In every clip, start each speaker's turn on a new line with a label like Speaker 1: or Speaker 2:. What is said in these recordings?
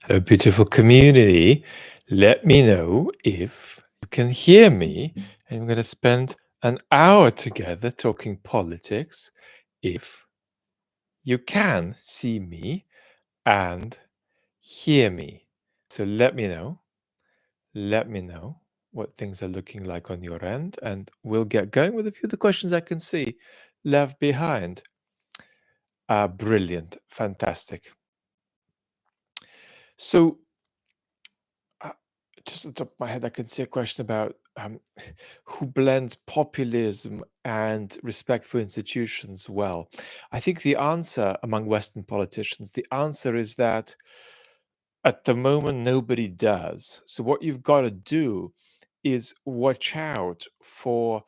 Speaker 1: Hello, beautiful community. Let me know if you can hear me. I'm going to spend an hour together talking politics if you can see me and hear me. So let me know. Let me know what things are looking like on your end, and we'll get going with a few of the questions I can see left behind. Brilliant. Fantastic. So, Uh, just on the top of my head, I can see a question about who blends populism and respect for institutions well. I think the answer among Western politicians, the answer is that at the moment, nobody does. So, what you've got to do is watch out for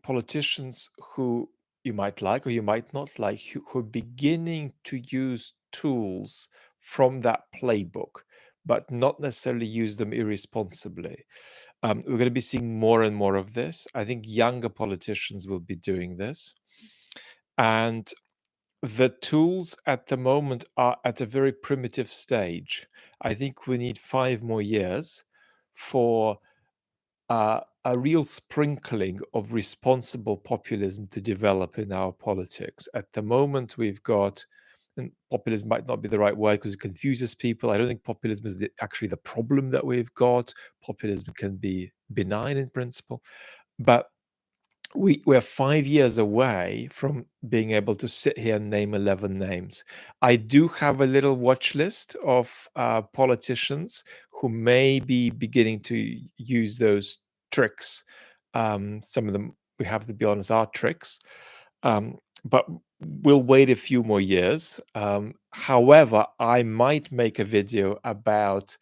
Speaker 1: politicians who you might like or you might not like, who are beginning to use tools from that playbook, but not necessarily use them irresponsibly. We're going to be seeing more and more of this. I think younger politicians will be doing this. And the tools at the moment are at a very primitive stage. I think we need 5 more years for a real sprinkling of responsible populism to develop in our politics. At the moment, we've got, and populism might not be the right word because it confuses people. I don't think populism is actually the problem that we've got. Populism can be benign in principle, but we're 5 years away from being able to sit here and name 11 names. I do have a little watch list of politicians who may be beginning to use those tricks. Some of them, we have to be honest, are tricks. But we'll wait a few more years. However, I might make a video about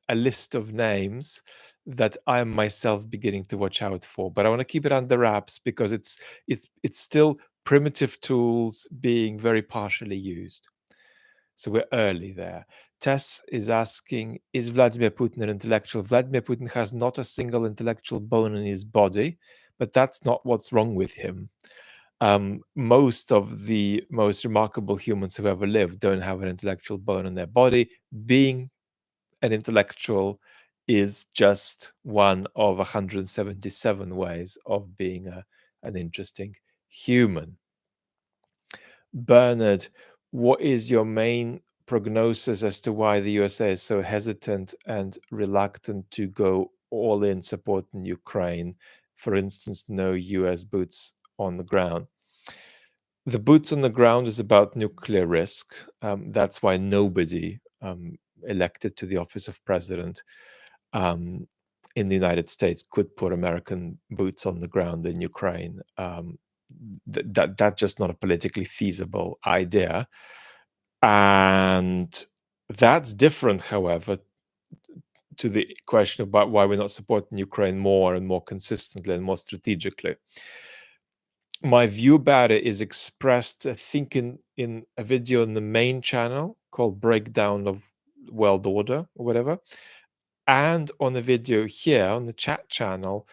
Speaker 1: a list of names that I am myself beginning to watch out for. But I want to keep it under wraps because it's still primitive tools being very partially used. So we're early there. Tess is asking, is Vladimir Putin an intellectual? Vladimir Putin has not a single intellectual bone in his body, but that's not what's wrong with him. Most of the most remarkable humans who've ever lived don't have an intellectual bone in their body. Being an intellectual is just one of 177 ways of being an interesting human. Bernard, what is your main prognosis as to why the USA is so hesitant and reluctant to go all in supporting Ukraine? For instance, no US boots on the ground. The boots on the ground is about nuclear risk. That's why nobody elected to the office of president in the United States could put American boots on the ground in Ukraine. That's just not a politically feasible idea. And that's different, however, to the question about why we're not supporting Ukraine more and more consistently and more strategically. My view about it is expressed, I think, in a video on the main channel called Breakdown of World Order or whatever, and on a video here on the chat channel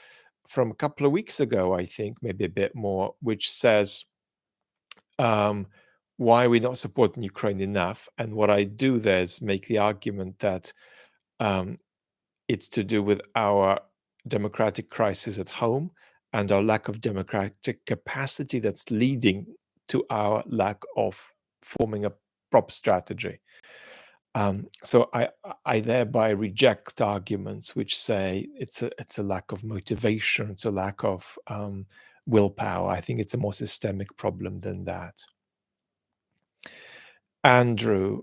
Speaker 1: from a couple of weeks ago, I think, maybe a bit more, which says why we're not supporting Ukraine enough. And what I do there is make the argument that it's to do with our democratic crisis at home and our lack of democratic capacity that's leading to our lack of forming a proper strategy. So I thereby reject arguments which say it's a lack of motivation, it's a lack of willpower. I think it's a more systemic problem than that. Andrew,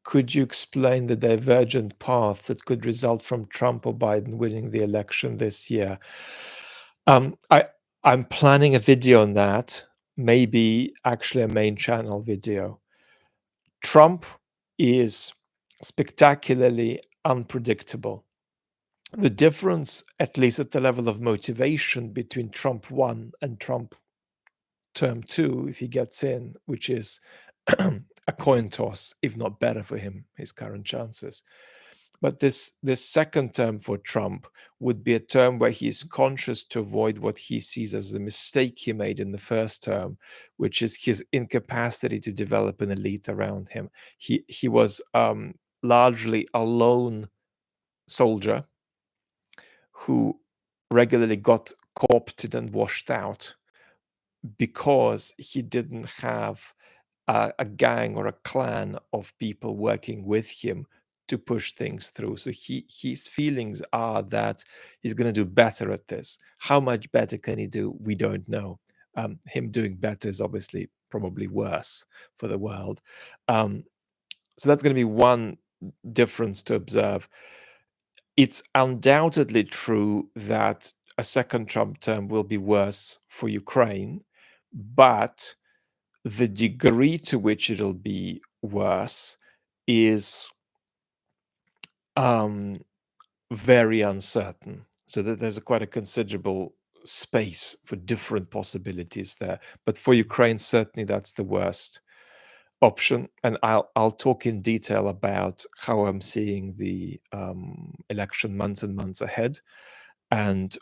Speaker 1: could you explain the divergent paths that could result from Trump or Biden winning the election this year? I'm planning a video on that, maybe actually a main channel video. Trump is spectacularly unpredictable. The difference, at least at the level of motivation, between Trump 1 and Trump term 2, if he gets in, which is a coin toss, if not better for him, his current chances, But this second term for Trump would be a term where he is conscious to avoid what he sees as the mistake he made in the first term, which is his incapacity to develop an elite around him. He was largely a lone soldier who regularly got co-opted and washed out because he didn't have a gang or a clan of people working with him to push things through. So his feelings are that he's going to do better at this. How much better can he do? We don't know. Him doing better is obviously probably worse for the world. So that's going to be one difference to observe. It's undoubtedly true that a second Trump term will be worse for Ukraine, but the degree to which it'll be worse is very uncertain. So that there's quite a considerable space for different possibilities there. But for Ukraine, certainly that's the worst option. And I'll talk in detail about how I'm seeing the election months and months ahead, and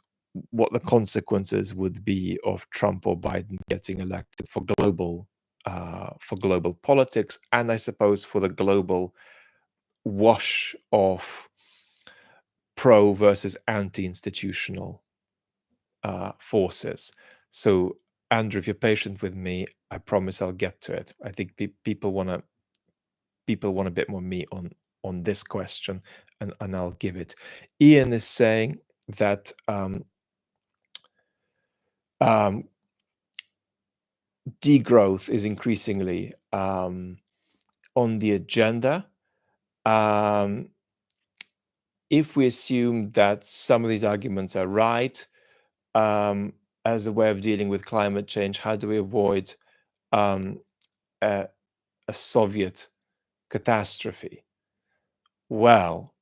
Speaker 1: what the consequences would be of Trump or Biden getting elected for global politics, and I suppose for the global wash of pro versus anti-institutional forces. So, Andrew, if you're patient with me, I promise I'll get to it. I think people want a bit more meat on this question, and I'll give it. Ian is saying that degrowth is increasingly on the agenda. If we assume that some of these arguments are right, as a way of dealing with climate change, how do we avoid a Soviet catastrophe? Well,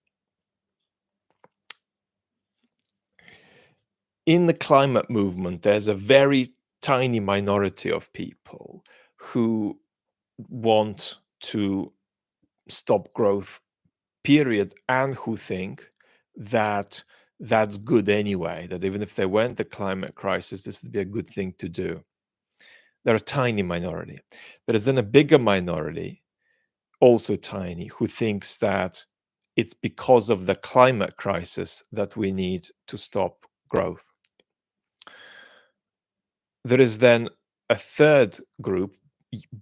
Speaker 1: in the climate movement, there's a very tiny minority of people who want to stop growth, period, and who think that that's good anyway, that even if there weren't a climate crisis, this would be a good thing to do. They're a tiny minority. There is then a bigger minority, also tiny, who thinks that it's because of the climate crisis that we need to stop growth. There is then a third group,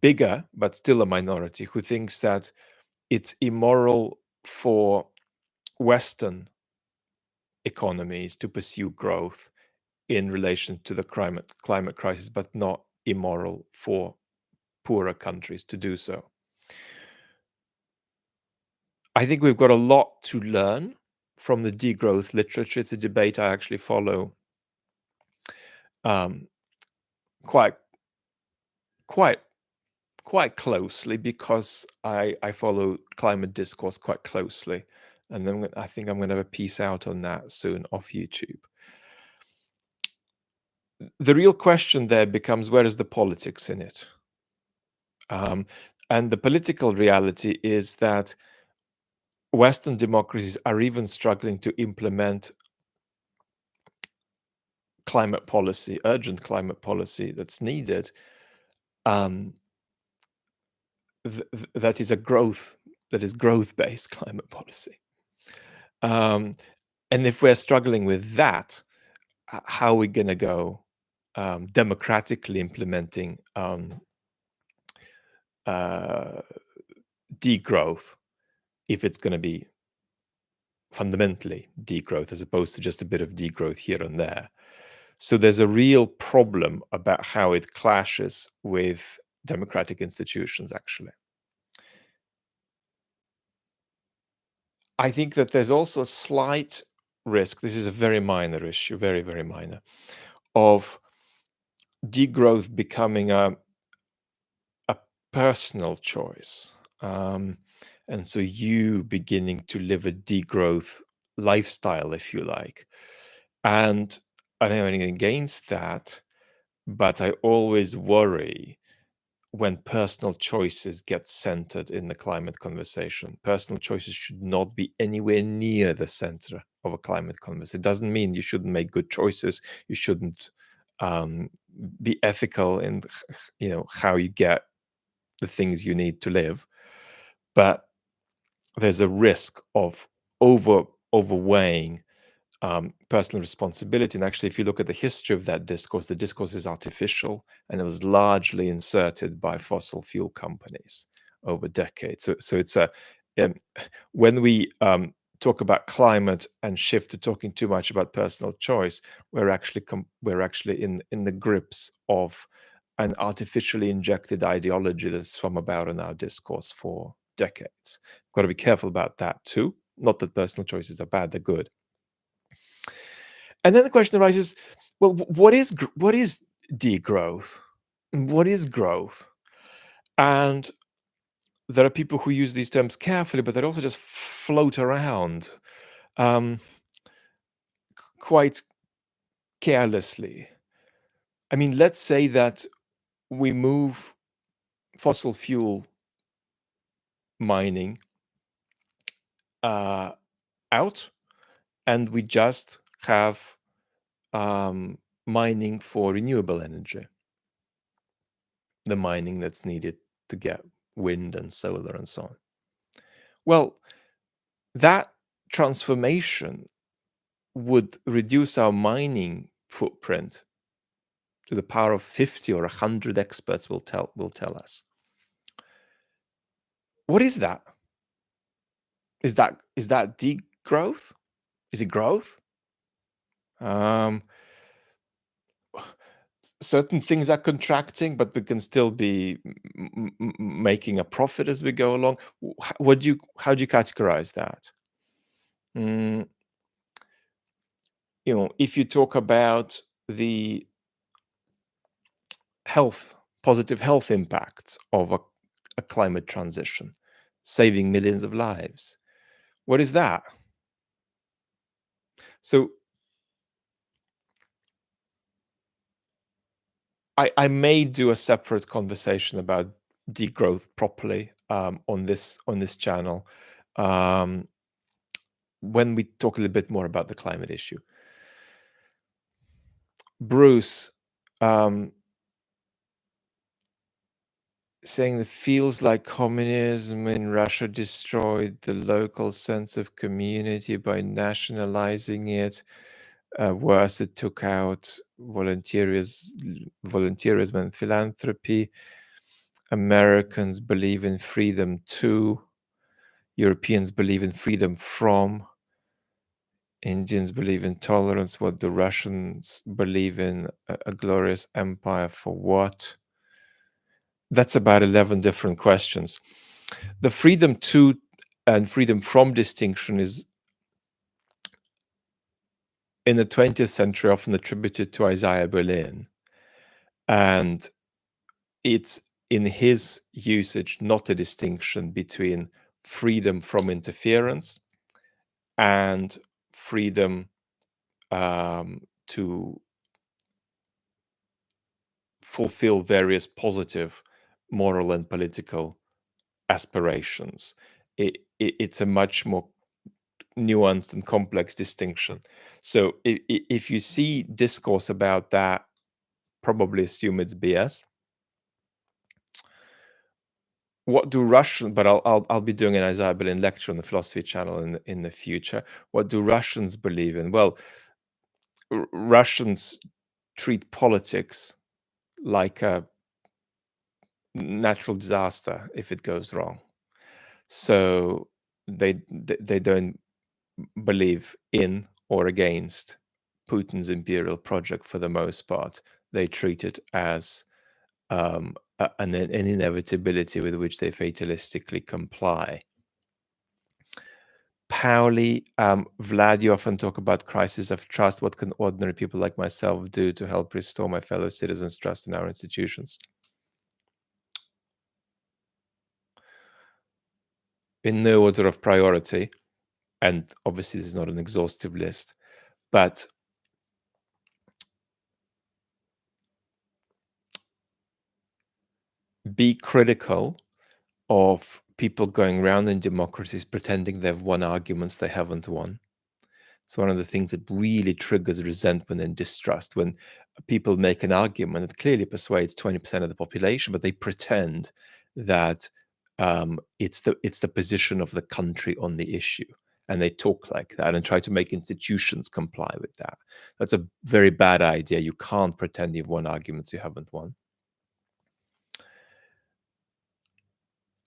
Speaker 1: bigger, but still a minority, who thinks that it's immoral for Western economies to pursue growth in relation to the climate crisis, but not immoral for poorer countries to do so. I think we've got a lot to learn from the degrowth literature. It's a debate I actually follow quite closely, because I follow climate discourse quite closely, and then I think I'm going to have a piece out on that soon off YouTube. The real question there becomes, where is the politics in it? And the political reality is that Western democracies are even struggling to implement climate policy, urgent climate policy that's needed, that is growth-based climate policy. And if we're struggling with that, how are we going to go democratically implementing degrowth if it's going to be fundamentally degrowth as opposed to just a bit of degrowth here and there? So there's a real problem about how it clashes with democratic institutions, actually. I think that there's also a slight risk, this is a very minor issue, very, very minor, of degrowth becoming a personal choice. And so you beginning to live a degrowth lifestyle, if you like. And I don't have anything against that, but I always worry when personal choices get centered in the climate conversation. Personal choices should not be anywhere near the center of a climate conversation. It doesn't mean you shouldn't make good choices. You shouldn't be ethical in how you get the things you need to live. But there's a risk of overweighing personal responsibility. And actually, if you look at the history of that discourse, the discourse is artificial, and it was largely inserted by fossil fuel companies over decades. So it's um, when we talk about climate and shift to talking too much about personal choice, we're actually in the grips of an artificially injected ideology that's swum about in our discourse for decades. Got to be careful about that too. Not that personal choices are bad; they're good. And then the question arises, well, what is degrowth? What is growth? And there are people who use these terms carefully, but they also just float around quite carelessly. I mean, let's say that we move fossil fuel mining out, and we just have mining for renewable energy, the mining that's needed to get wind and solar and so on. Well, that transformation would reduce our mining footprint to the power of 50 or 100 experts will tell us. What is that? Is that degrowth? Is it growth? Certain things are contracting, but we can still be making a profit as we go along. How do you categorize that? If you talk about the positive health impacts of a climate transition, saving millions of lives, what is that? So I may do a separate conversation about degrowth properly on this channel when we talk a little bit more about the climate issue. Bruce saying that feels like communism in Russia destroyed the local sense of community by nationalizing it. Worse, it took out volunteerism and philanthropy. Americans believe in freedom too. Europeans believe in freedom from. Indians believe in tolerance. What do Russians believe in? A glorious empire for what? That's about 11 different questions. The freedom to and freedom from distinction is in the 20th century often attributed to Isaiah Berlin. And it's in his usage not a distinction between freedom from interference and freedom to fulfill various positive moral and political aspirations. It's a much more nuanced and complex distinction. So if you see discourse about that, probably assume it's BS. What do Russians? But I'll be doing an Isaiah Berlin lecture on the Philosophy Channel in the future. What do Russians believe in? Well, Russians treat politics like a natural disaster if it goes wrong. So they don't believe in or against Putin's imperial project for the most part. They treat it as an inevitability with which they fatalistically comply. Pauli, Vlad, you often talk about crisis of trust. What can ordinary people like myself do to help restore my fellow citizens' trust in our institutions? In no order of priority, and obviously this is not an exhaustive list, but be critical of people going around in democracies pretending they've won arguments they haven't won. It's one of the things that really triggers resentment and distrust when people make an argument that clearly persuades 20% of the population, but they pretend that it's the position of the country on the issue, and they talk like that and try to make institutions comply with that. That's a very bad idea. You can't pretend you've won arguments you haven't won.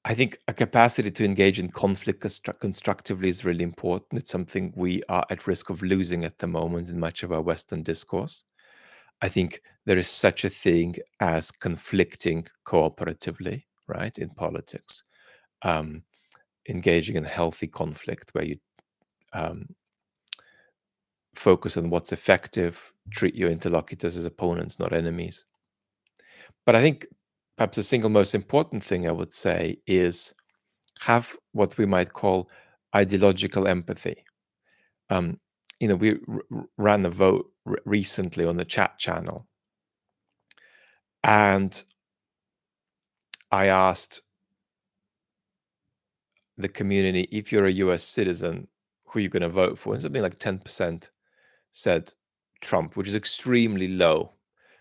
Speaker 1: I think a capacity to engage in conflict constructively is really important. It's something we are at risk of losing at the moment in much of our Western discourse. I think there is such a thing as conflicting cooperatively, right, in politics. Um, Engaging in healthy conflict where you um, focus on what's effective, treat your interlocutors as opponents, not enemies. But I think perhaps the single most important thing I would say is have what we might call ideological empathy. Um, we ran a vote recently on the chat channel, and I asked the community, if you're a US citizen, who are you going to vote for? And something like 10% said Trump, which is extremely low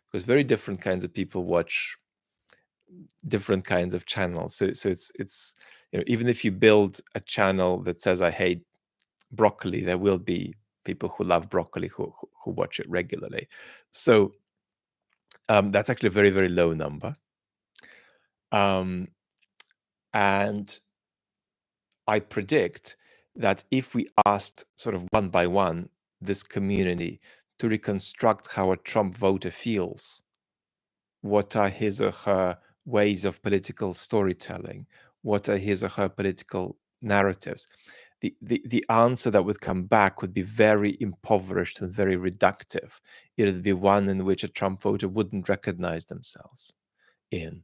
Speaker 1: because very different kinds of people watch different kinds of channels. So it's even if you build a channel that says I hate broccoli, there will be people who love broccoli who watch it regularly. So that's actually a very, very low number. Um, and I predict that if we asked sort of one by one this community to reconstruct how a Trump voter feels, what are his or her ways of political storytelling, what are his or her political narratives, the answer that would come back would be very impoverished and very reductive. It would be one in which a Trump voter wouldn't recognize themselves in.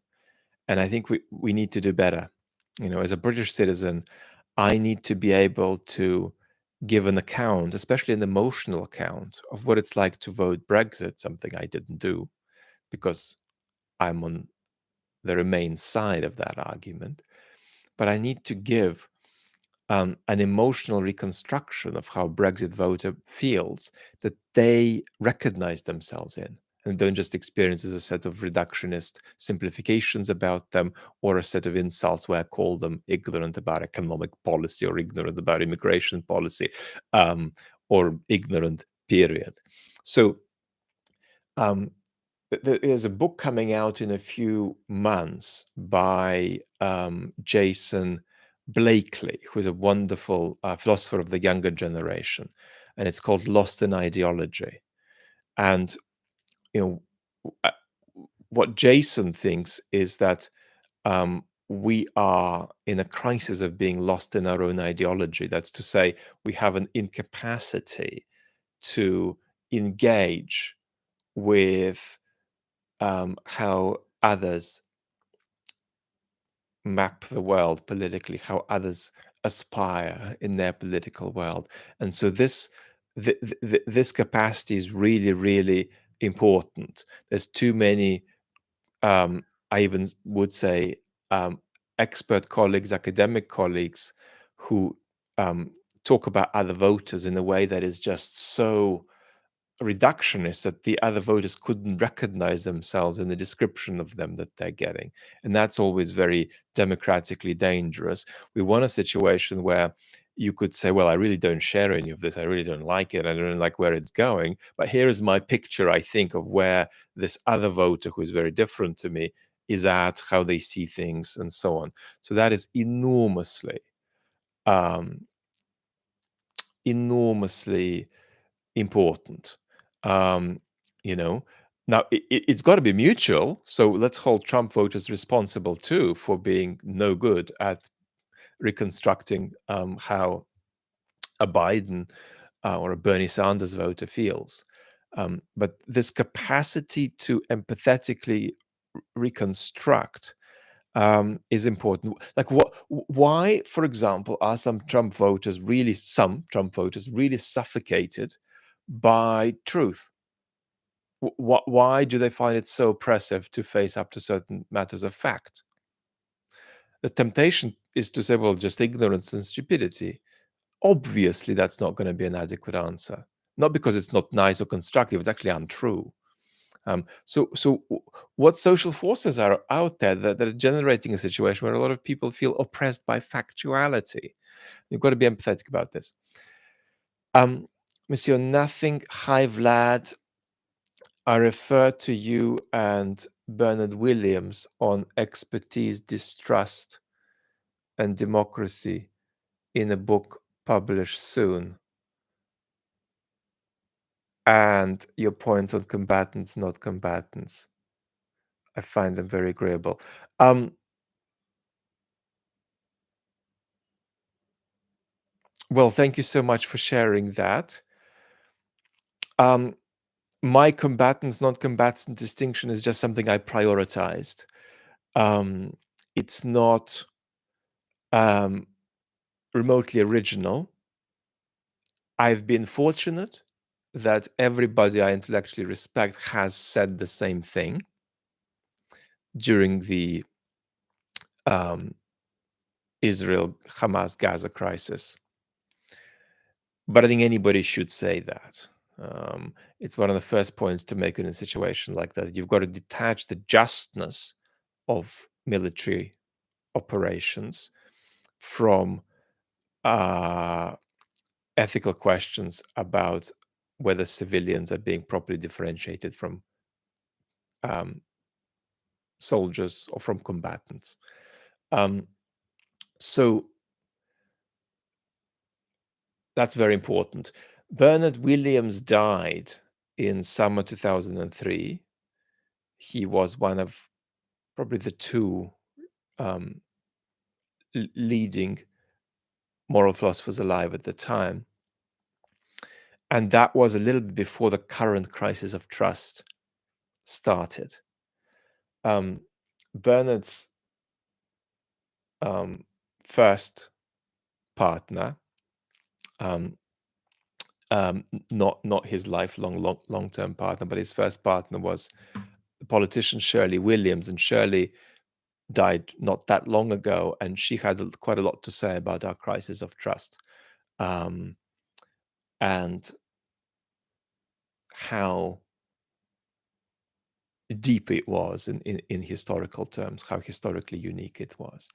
Speaker 1: And I think we need to do better. As a British citizen, I need to be able to give an account, especially an emotional account, of what it's like to vote Brexit, something I didn't do because I'm on the Remain side of that argument. But I need to give an emotional reconstruction of how Brexit voter feels that they recognize themselves in and don't just experience as a set of reductionist simplifications about them or a set of insults where I call them ignorant about economic policy or ignorant about immigration policy or ignorant, period. So there's a book coming out in a few months by Jason Blakely, who is a wonderful philosopher of the younger generation, and it's called Lost in Ideology. And you know, uh, what Jason thinks is that we are in a crisis of being lost in our own ideology. That's to say, we have an incapacity to engage with how others map the world politically, how others aspire in their political world. And so this capacity is really, really important. There's too many, I even would say, expert colleagues, academic colleagues who talk about other voters in a way that is just so reductionist that the other voters couldn't recognize themselves in the description of them that they're getting. And that's always very democratically dangerous. We want a situation where you could say, well, I really don't share any of this. I really don't like it. I don't like where it's going. But here is my picture, I think, of where this other voter who is very different to me is at, how they see things, and so on. So that is um, enormously important. Um, you know, now it's got to be mutual. So let's hold Trump voters responsible too for being no good at reconstructing how a Biden or a Bernie Sanders voter feels. But this capacity to empathetically reconstruct is important. Like, why, for example, are some Trump voters really suffocated by truth? Why do they find it so oppressive to face up to certain matters of fact? The temptation is to say, well, just ignorance and stupidity. Obviously, that's not going to be an adequate answer. Not because it's not nice or constructive; it's actually untrue. What social forces are out there that are generating a situation where a lot of people feel oppressed by factuality? You've got to be empathetic about this. Monsieur Nothing, hi Vlad. I refer to you and Bernard Williams on expertise, distrust, and democracy in a book published soon. And your point on combatants, not combatants. I find them very agreeable. Well, thank you so much for sharing that. My combatants, not combatants distinction is just something I prioritized. It's not remotely original. I've been fortunate that everybody I intellectually respect has said the same thing during the Israel-Hamas Gaza crisis. But I think anybody should say that. It's one of the first points to make in a situation like that. You've got to detach the justness of military operations from ethical questions about whether civilians are being properly differentiated from soldiers or from combatants. So that's very important. Bernard Williams died in summer 2003. He was one of probably the two leading moral philosophers alive at the time. And that was a little bit before the current crisis of trust started. Bernard's first partner, not his lifelong long-term partner, but his first partner was the politician Shirley Williams, and Shirley died not that long ago, and she had quite a lot to say about our crisis of trust, and how deep it was in historical terms, how historically unique it was.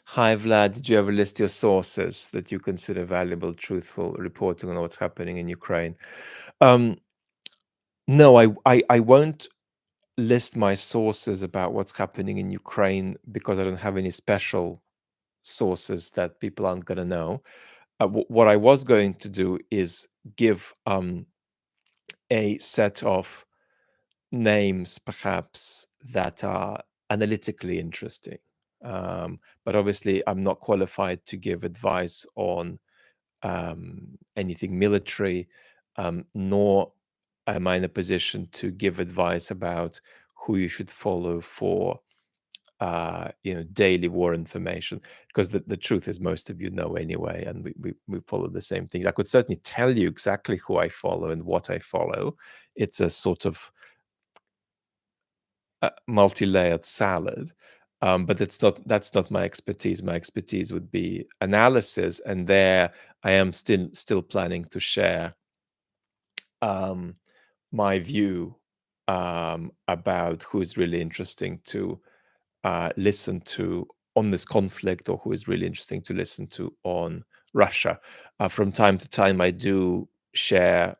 Speaker 1: Hi, Vlad. Did you ever list your sources that you consider valuable, truthful reporting on what's happening in Ukraine? No, I won't list my sources about what's happening in Ukraine because I don't have any special sources that people aren't going to know. What I was going to do is give a set of names, perhaps, that are analytically interesting. But obviously, I'm not qualified to give advice on anything military, nor am I in a position to give advice about who you should follow for daily war information, because the truth is most of you know anyway, and we follow the same things. I could certainly tell you exactly who I follow and what I follow. It's a sort of multi-layered salad, but that's not my expertise. My expertise would be analysis, and there I am still planning to share my view about who is really interesting to listen to on this conflict, or who is really interesting to listen to on Russia. From time to time, I do share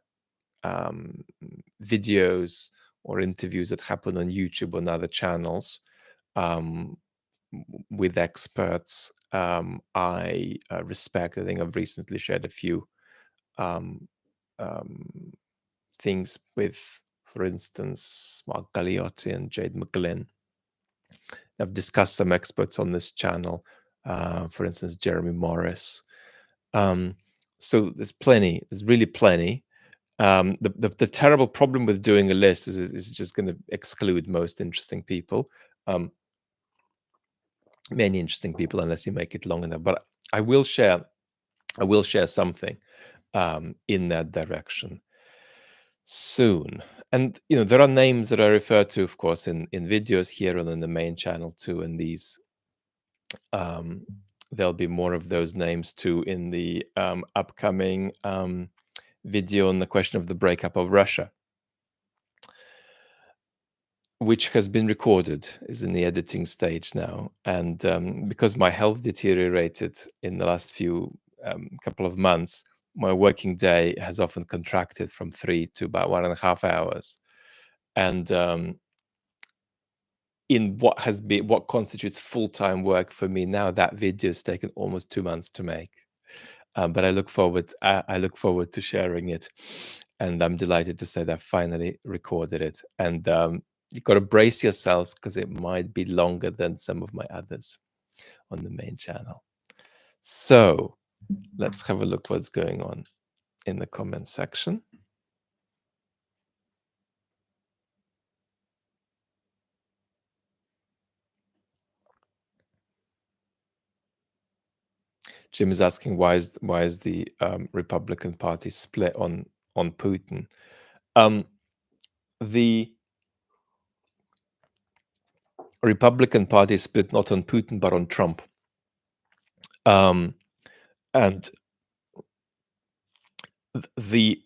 Speaker 1: videos or interviews that happen on YouTube and other channels with experts I respect. I think I've recently shared a few um, um, things with, for instance, Mark Galliotti and Jade McGlynn. I've discussed some experts on this channel, for instance, Jeremy Morris. So there's plenty, there's really plenty. The terrible problem with doing a list is it's just going to exclude most interesting people. many interesting people unless you make it long enough. But I will share something in that direction soon. And there are names that I refer to, of course, in videos here and on the main channel too. And these there'll be more of those names too in the upcoming video on the question of the breakup of Russia, which has been recorded, is in the editing stage now. And because my health deteriorated in the last few couple of months, my working day has often contracted from 3 to about 1.5 hours. And in what constitutes full-time work for me now, that video has taken almost 2 months to make. But I look forward to sharing it, and I'm delighted to say that I finally recorded it. And you've got to brace yourselves because it might be longer than some of my others on the main channel. So let's have a look what's going on in the comment section. Jim is asking why is the Republican Party split on Putin? The Republican Party is split not on Putin but on Trump, and the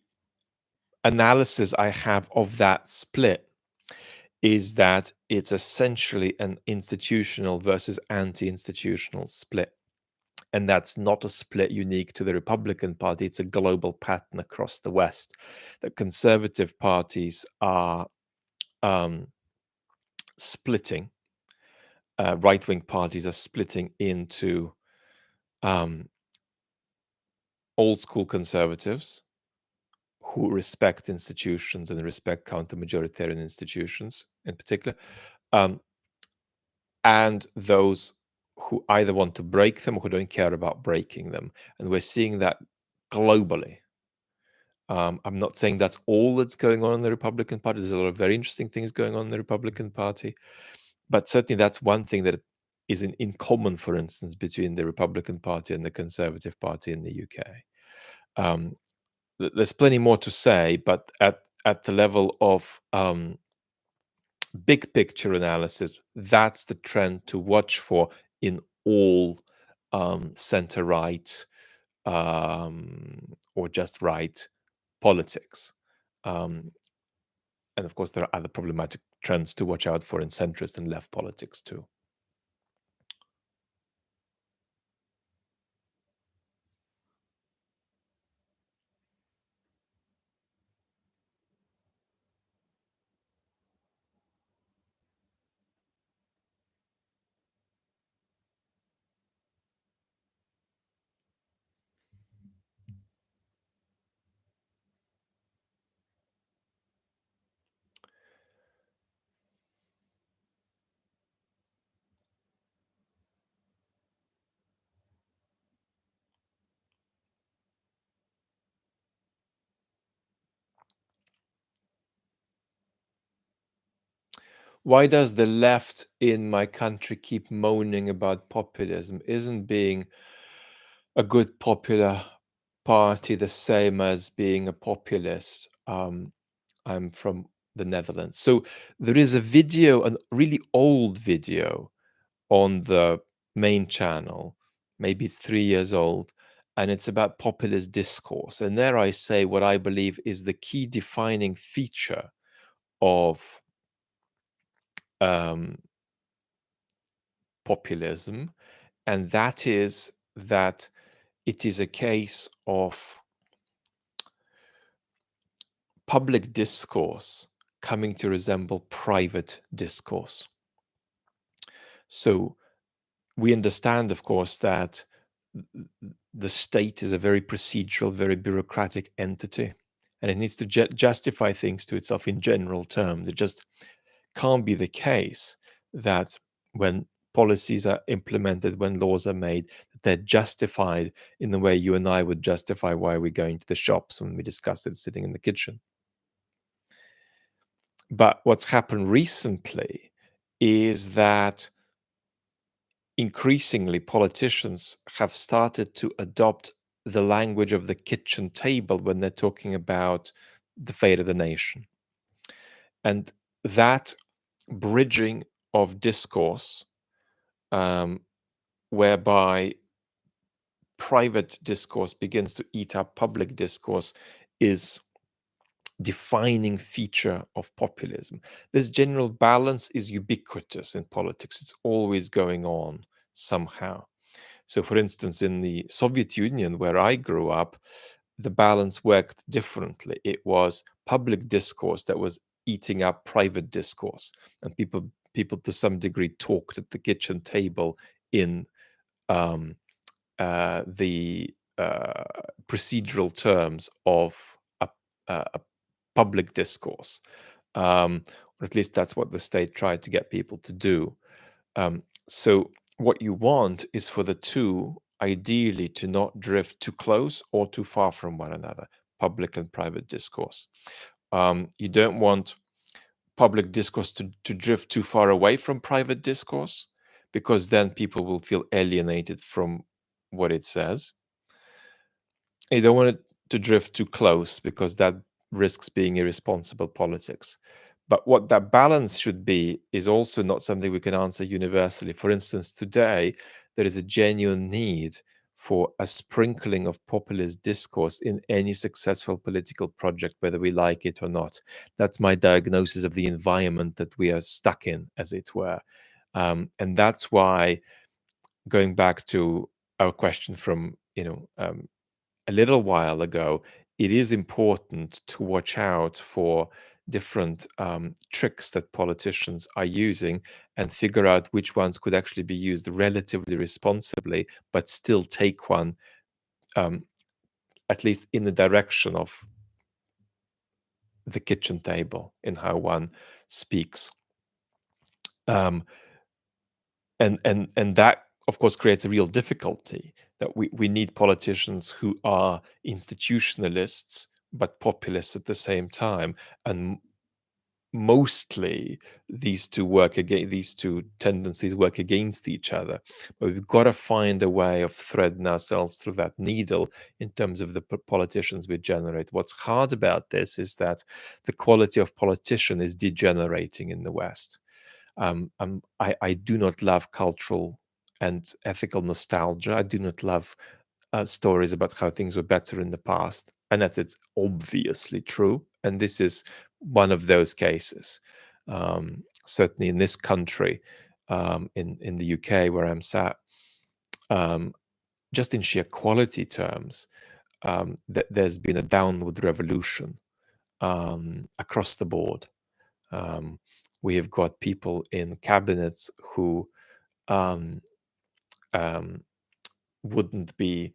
Speaker 1: analysis I have of that split is that it's essentially an institutional versus anti-institutional split. And that's not a split unique to the Republican Party. It's a global pattern across the West. The conservative parties are splitting. Right-wing parties are splitting into old-school conservatives who respect institutions and respect counter-majoritarian institutions in particular, and those who either want to break them or who don't care about breaking them. And we're seeing that globally. I'm not saying that's all that's going on in the Republican Party. There's a lot of very interesting things going on in the Republican Party. But certainly that's one thing that is in common, for instance, between the Republican Party and the Conservative Party in the UK. There's plenty more to say, but at the level of big picture analysis, that's the trend to watch for in all center right or just right politics. And of course, there are other problematic trends to watch out for in centrist and left politics too. Why does the left in my country keep moaning about populism? Isn't being a good popular party the same as being a populist? I'm from the Netherlands. So there is a video, a really old video on the main channel. Maybe it's 3 years old, and it's about populist discourse. And there I say what I believe is the key defining feature of populism, and that is that it is a case of public discourse coming to resemble private discourse. So we understand, of course, that the state is a very procedural, very bureaucratic entity, and it needs to justify things to itself in general terms. It just can't be the case that when policies are implemented, when laws are made, that they're justified in the way you and I would justify why we're going to the shops when we discuss it sitting in the kitchen. But what's happened recently is that increasingly politicians have started to adopt the language of the kitchen table when they're talking about the fate of the nation. And that bridging of discourse, whereby private discourse begins to eat up public discourse, is defining feature of populism. This general balance is ubiquitous in politics. It's always going on somehow. So, for instance, in the Soviet Union, where I grew up, the balance worked differently. It was public discourse that was eating up private discourse, and people to some degree talked at the kitchen table in um, the procedural terms of a public discourse, or at least that's what the state tried to get people to do. So what you want is for the two, ideally, to not drift too close or too far from one another, public and private discourse. You don't want public discourse to drift too far away from private discourse, because then people will feel alienated from what it says. You don't want it to drift too close, because that risks being irresponsible politics. But what that balance should be is also not something we can answer universally. For instance, today, there is a genuine need for a sprinkling of populist discourse in any successful political project, whether we like it or not. That's my diagnosis of the environment that we are stuck in, as it were. And that's why, going back to our question from a little while ago, it is important to watch out for different tricks that politicians are using, and figure out which ones could actually be used relatively responsibly, but still take one at least in the direction of the kitchen table in how one speaks. And that, of course, creates a real difficulty, that we need politicians who are institutionalists but populists at the same time. And mostly these two tendencies work against each other. But we've got to find a way of threading ourselves through that needle in terms of the politicians we generate. What's hard about this is that the quality of politician is degenerating in the West. I do not love cultural and ethical nostalgia. I do not love stories about how things were better in the past, and it's obviously true. And this is one of those cases. Certainly in this country, in the UK where I'm sat, just in sheer quality terms, there's been a downward revolution across the board. We have got people in cabinets who um, um, wouldn't be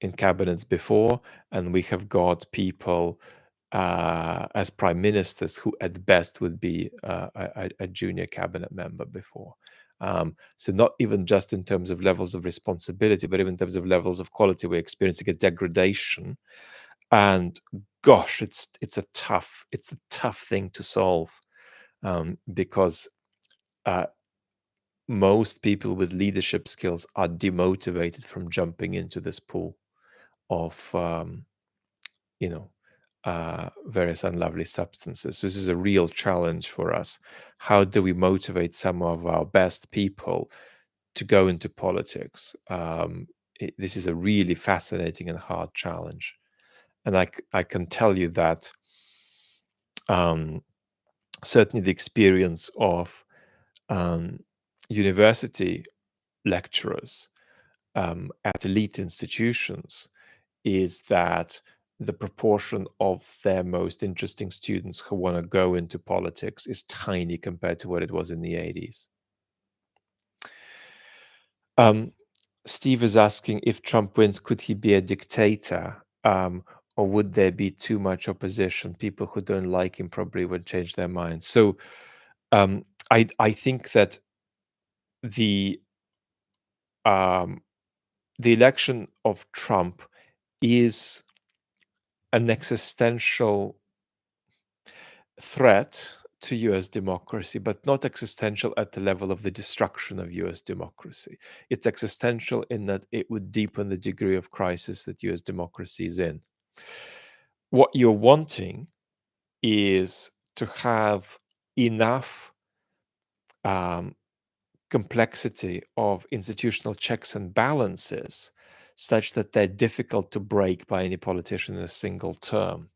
Speaker 1: in cabinets before, and we have got people as prime ministers who at best would be a junior cabinet member before. So not even just in terms of levels of responsibility, but even in terms of levels of quality, we're experiencing a degradation. And gosh, it's a tough thing to solve, because most people with leadership skills are demotivated from jumping into this pool of various unlovely substances. This is a real challenge for us. How do we motivate some of our best people to go into politics? This is a really fascinating and hard challenge. And I can tell you that certainly the experience of university lecturers at elite institutions is that the proportion of their most interesting students who want to go into politics is tiny compared to what it was in the 80s. Steve is asking, if Trump wins, could he be a dictator? Or would there be too much opposition? People who don't like him probably would change their minds. So I think that the election of Trump is an existential threat to US democracy, but not existential at the level of the destruction of US democracy. It's existential in that it would deepen the degree of crisis that US democracy is in. What you're wanting is to have enough um, complexity of institutional checks and balances such that they're difficult to break by any politician in a single term.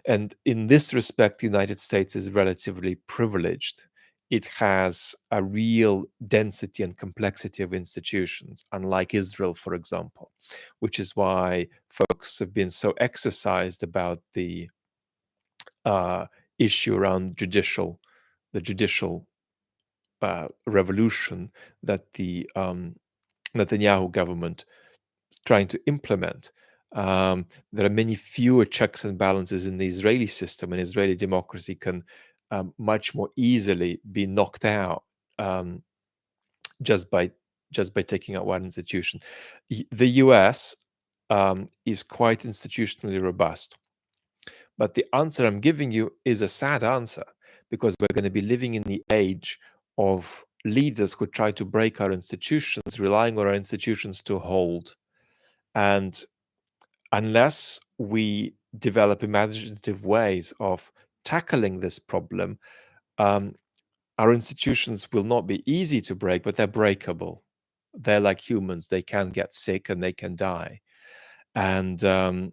Speaker 1: And in this respect, the United States is relatively privileged. It has a real density and complexity of institutions, unlike Israel, for example, which is why folks have been so exercised about the uh, issue around the judicial revolution that the Netanyahu government is trying to implement. There are many fewer checks and balances in the Israeli system, and Israeli democracy can much more easily be knocked out um, just by taking out one institution. The US is quite institutionally robust. But the answer I'm giving you is a sad answer because we're going to be living in the age of leaders who try to break our institutions, relying on our institutions to hold. And unless we develop imaginative ways of tackling this problem, um, our institutions will not be easy to break, but they're breakable. They're like humans, they can get sick and they can die. And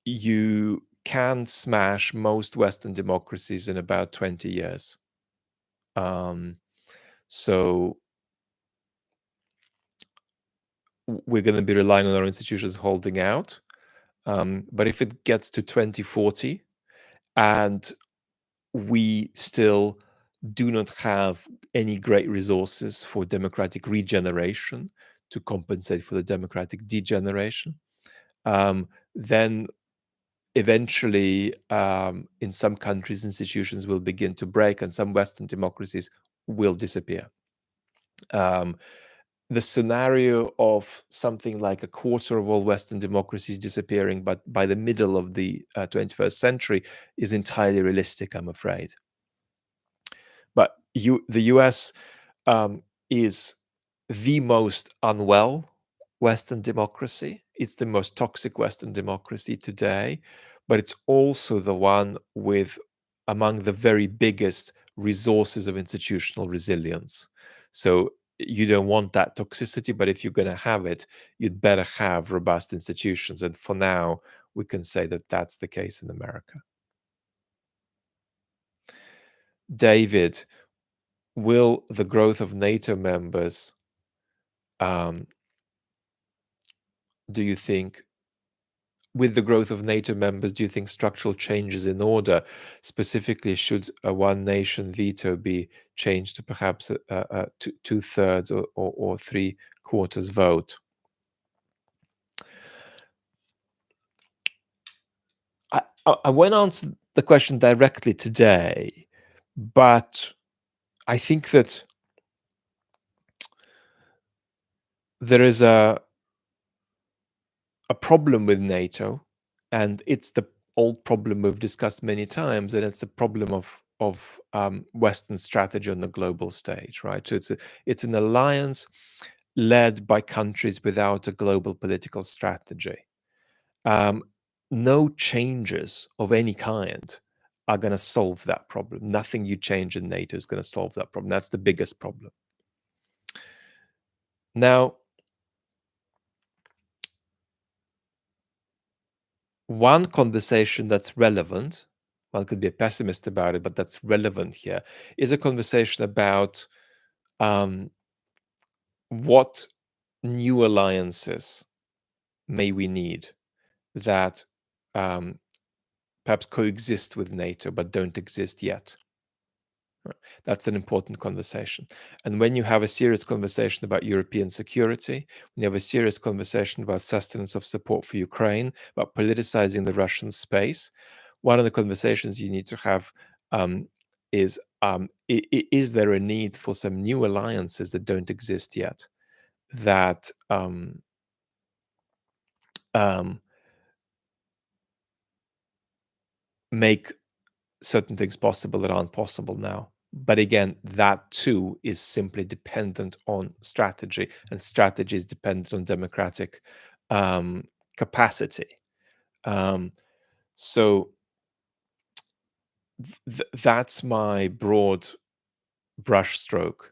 Speaker 1: you can smash most Western democracies in about 20 years. Um, so we're going to be relying on our institutions holding out. But if it gets to 2040 and we still do not have any great resources for democratic regeneration to compensate for the democratic degeneration, then eventually, in some countries, institutions will begin to break and some Western democracies will disappear. The scenario of something like a quarter of all Western democracies disappearing, but by the middle of the 21st century, is entirely realistic, I'm afraid. But the US is the most unwell Western democracy. It's the most toxic Western democracy today, but it's also the one with among the very biggest resources of institutional resilience. So you don't want that toxicity, but if you're going to have it, you'd better have robust institutions. And for now, we can say that that's the case in America. David, will the growth of NATO members, do you think, with the growth of NATO members, do you think structural changes in order, specifically should a one nation veto be changed to perhaps a two-thirds or three-quarters vote? I won't answer the question directly today, but I think that there is a problem with NATO, and it's the old problem we've discussed many times, and it's the problem of Western strategy on the global stage, right? So it's an alliance led by countries without a global political strategy. Um, no changes of any kind are going to solve that problem. Nothing you change in NATO is going to solve that problem. That's the biggest problem. Now, one conversation that's relevant, one could be a pessimist about it, but that's relevant here, is a conversation about what new alliances may we need that perhaps coexist with NATO but don't exist yet. Right. That's an important conversation. And when you have a serious conversation about European security, when you have a serious conversation about sustenance of support for Ukraine, about politicizing the Russian space, one of the conversations you need to have is is there a need for some new alliances that don't exist yet that make certain things possible that aren't possible now. But again, that too is simply dependent on strategy, and strategy is dependent on democratic capacity. Um, so that's my broad brushstroke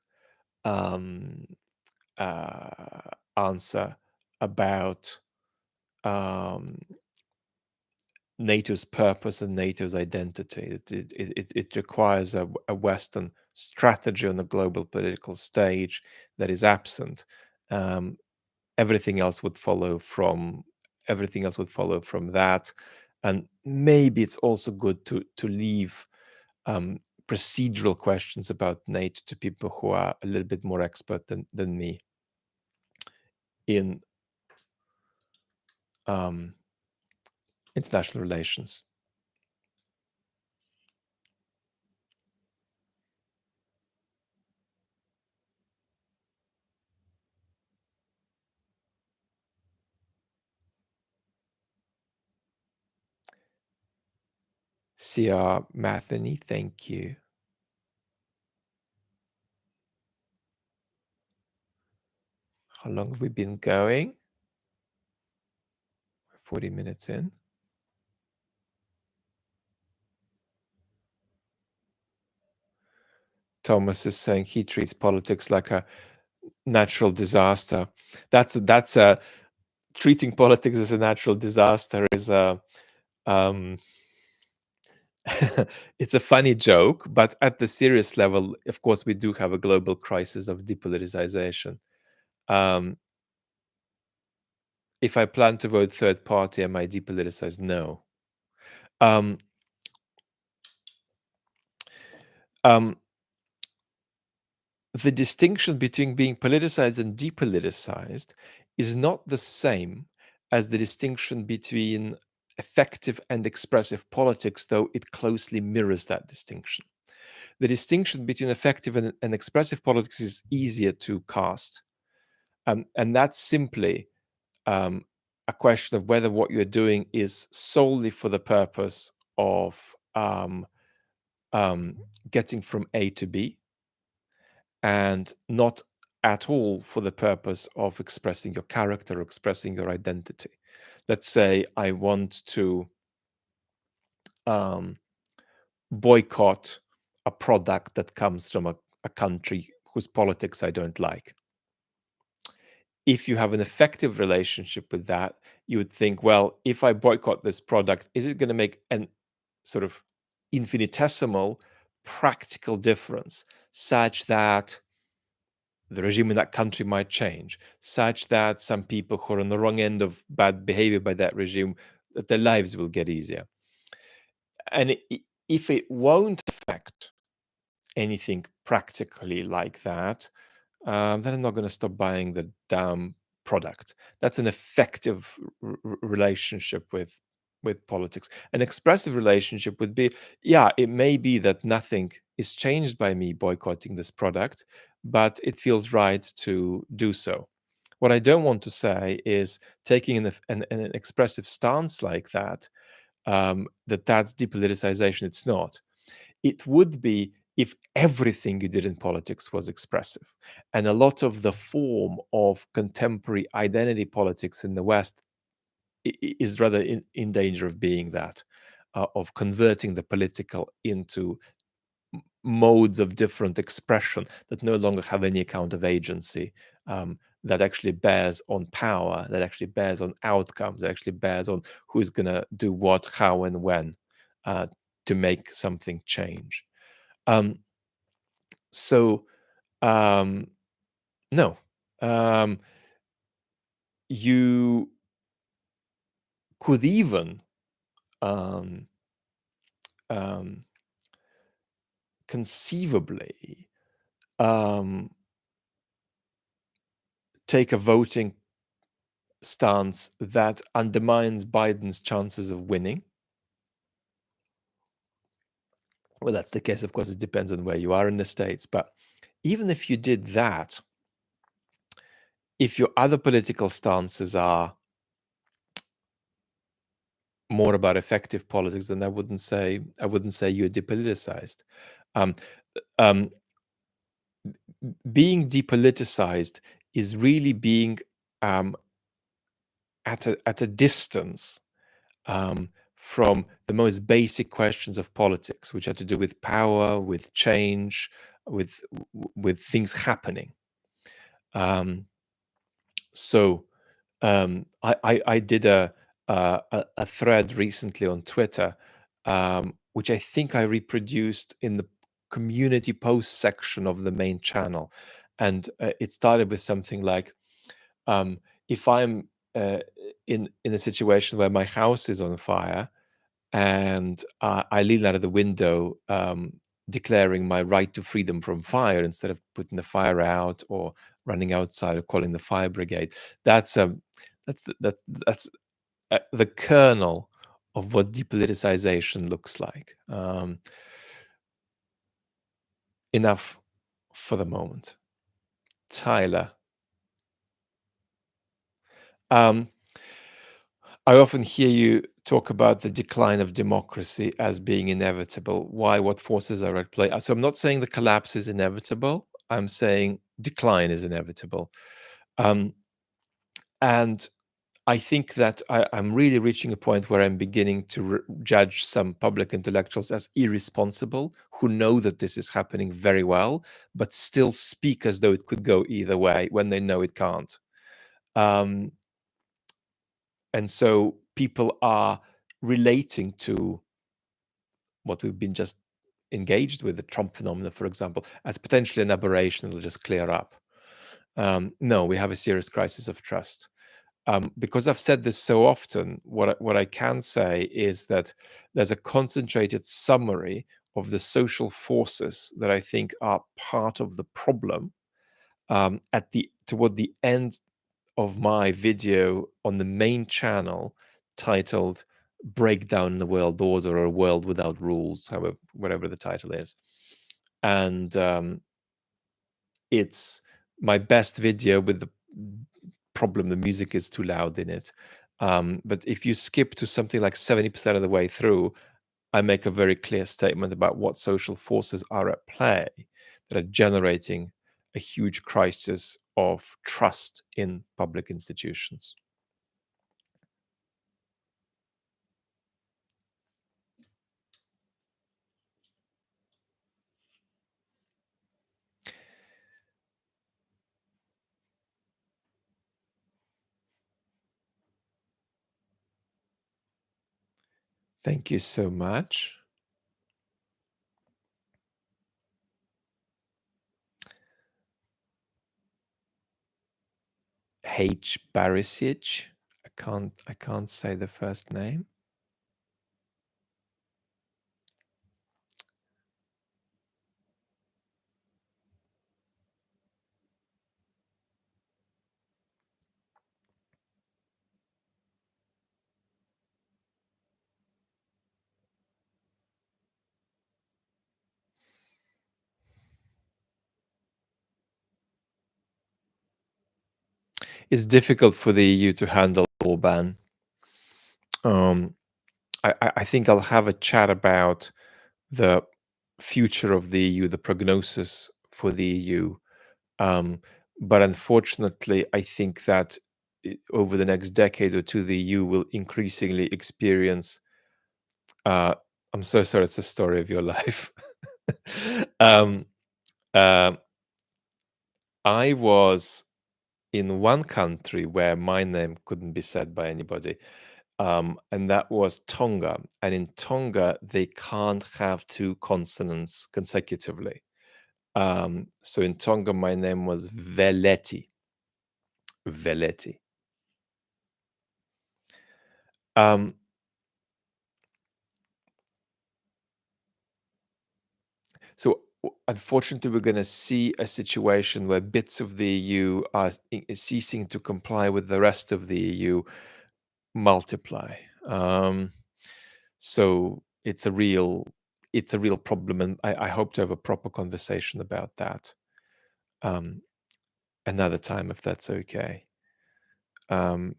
Speaker 1: um, answer about um, NATO's purpose and NATO's identity. It requires a Western strategy on the global political stage that is absent. Um, everything else would follow from that, and maybe it's also good to leave procedural questions about NATO to people who are a little bit more expert than me in um, international relations. CR Matheny, thank you. How long have we been going? 40 minutes in. Thomas is saying he treats politics like a natural disaster. That's a treating politics as a natural disaster is a it's a funny joke, but at the serious level, of course, we do have a global crisis of depoliticization. If I plan to vote third party, am I depoliticized? No. Um, um, the distinction between being politicized and depoliticized is not the same as the distinction between effective and expressive politics, though it closely mirrors that distinction. The distinction between effective and expressive politics is easier to cast. And that's simply a question of whether what you're doing is solely for the purpose of getting from A to B, and not at all for the purpose of expressing your character or expressing your identity. Let's say I want to boycott a product that comes from a country whose politics I don't like. If you have an effective relationship with that, you would think, well, if I boycott this product, is it going to make an sort of infinitesimal practical difference such that the regime in that country might change, such that some people who are on the wrong end of bad behavior by that regime, that their lives will get easier? And if it won't affect anything practically like that, then I'm not going to stop buying the damn product. That's an effective relationship with politics. An expressive relationship would be, yeah, it may be that nothing is changed by me boycotting this product, but it feels right to do so. What I don't want to say is taking an expressive stance like that, that's depoliticization. It's not. It would be if everything you did in politics was expressive. And a lot of the form of contemporary identity politics in the West is rather in danger of being that, of converting the political into modes of different expression that no longer have any account of agency, that actually bears on power, that actually bears on outcomes, that actually bears on who's going to do what, how, and when, to make something change. Um, so, no, um, you could even um, um, conceivably um, take a voting stance that undermines Biden's chances of winning. Well, that's the case. Of course, it depends on where you are in the States. But even if you did that, if your other political stances are more about effective politics, then I wouldn't say you're depoliticized. Um, um, Being depoliticized is really being um, at a distance from the most basic questions of politics, which have to do with power, with change, with things happening. Um, so I did a thread recently on Twitter, which I think I reproduced in the community post section of the main channel, and it started with something like, if I'm in a situation where my house is on fire and I lean out of the window, declaring my right to freedom from fire instead of putting the fire out or running outside or calling the fire brigade. That's the kernel of what depoliticization looks like. Enough for the moment. Tyler. Um, I often hear you talk about the decline of democracy as being inevitable. Why? What forces are at play? So I'm not saying the collapse is inevitable. I'm saying decline is inevitable. Um, and I think that I'm really reaching a point where I'm beginning to judge some public intellectuals as irresponsible, who know that this is happening very well, but still speak as though it could go either way when they know it can't. Um, and so people are relating to what we've been just engaged with, the Trump phenomena, for example, as potentially an aberration that'll just clear up. No, we have a serious crisis of trust. Because I've said this so often, what I can say is that there's a concentrated summary of the social forces that I think are part of the problem toward the end of my video on the main channel, titled "Breakdown in the World Order" or "A World Without Rules," however, whatever the title is, and it's my best video with the problem the music is too loud in it. But if you skip to something like 70% of the way through, I make a very clear statement about what social forces are at play that are generating a huge crisis of trust in public institutions. Thank you so much. H. Barisic. I can't say the first name. It's difficult for the EU to handle Orban. I think I'll have a chat about the future of the EU, the prognosis for the EU. But unfortunately, I think that over the next decade or two, the EU will increasingly experience. I'm so sorry, it's the story of your life. um, uh, I was in one country where my name couldn't be said by anybody, and that was Tonga. And in Tonga, they can't have two consonants consecutively. So in Tonga, my name was Veleti. Veleti. Um, so unfortunately, we're going to see a situation where bits of the EU are ceasing to comply with the rest of the EU multiply. So it's a real problem, and I hope to have a proper conversation about that another time, if that's okay. Um,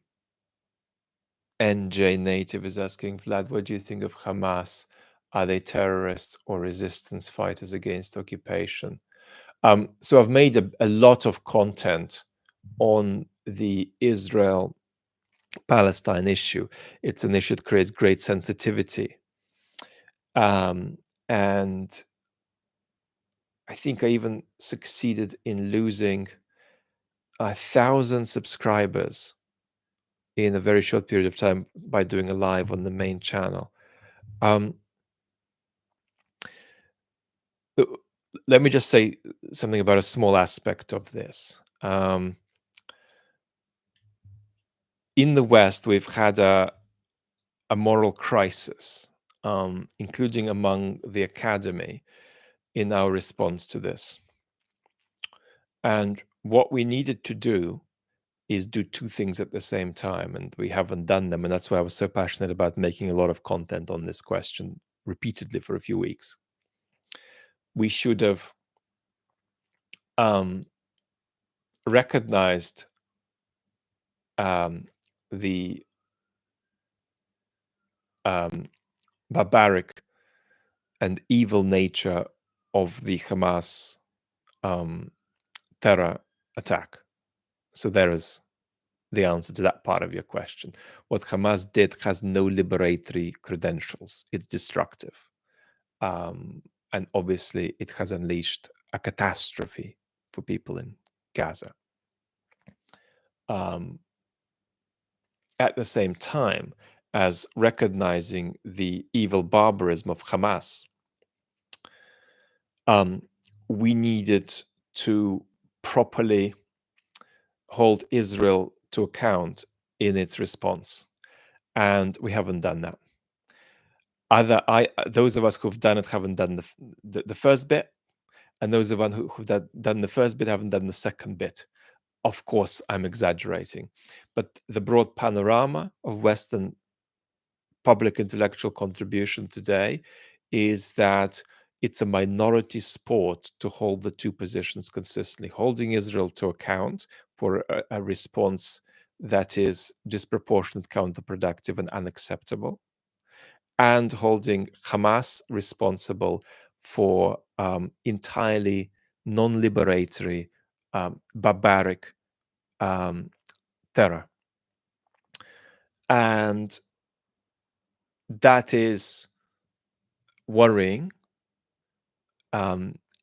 Speaker 1: NJ Native is asking, Vlad, what do you think of Hamas? Are they terrorists or resistance fighters against occupation? So I've made a lot of content on the Israel-Palestine issue. It's an issue that creates great sensitivity. And I think I even succeeded in losing 1,000 subscribers in a very short period of time by doing a live on the main channel. Let me just say something about a small aspect of this. In the West, we've had a moral crisis, including among the academy, in our response to this. And what we needed to do is do two things at the same time, and we haven't done them. And that's why I was so passionate about making a lot of content on this question repeatedly for a few weeks. We should have recognized the barbaric and evil nature of the Hamas terror attack. So there is the answer to that part of your question. What Hamas did has no liberatory credentials. It's destructive. And obviously, it has unleashed a catastrophe for people in Gaza. At the same time as recognizing the evil barbarism of Hamas, we needed to properly hold Israel to account in its response, and we haven't done that. Those of us who've done it haven't done the first bit, and those of us who've done the first bit haven't done the second bit. Of course, I'm exaggerating, but the broad panorama of Western public intellectual contribution today is that it's a minority sport to hold the two positions consistently, holding Israel to account for a response that is disproportionate, counterproductive, and unacceptable, and holding Hamas responsible for entirely non-liberatory, barbaric terror. And that is worrying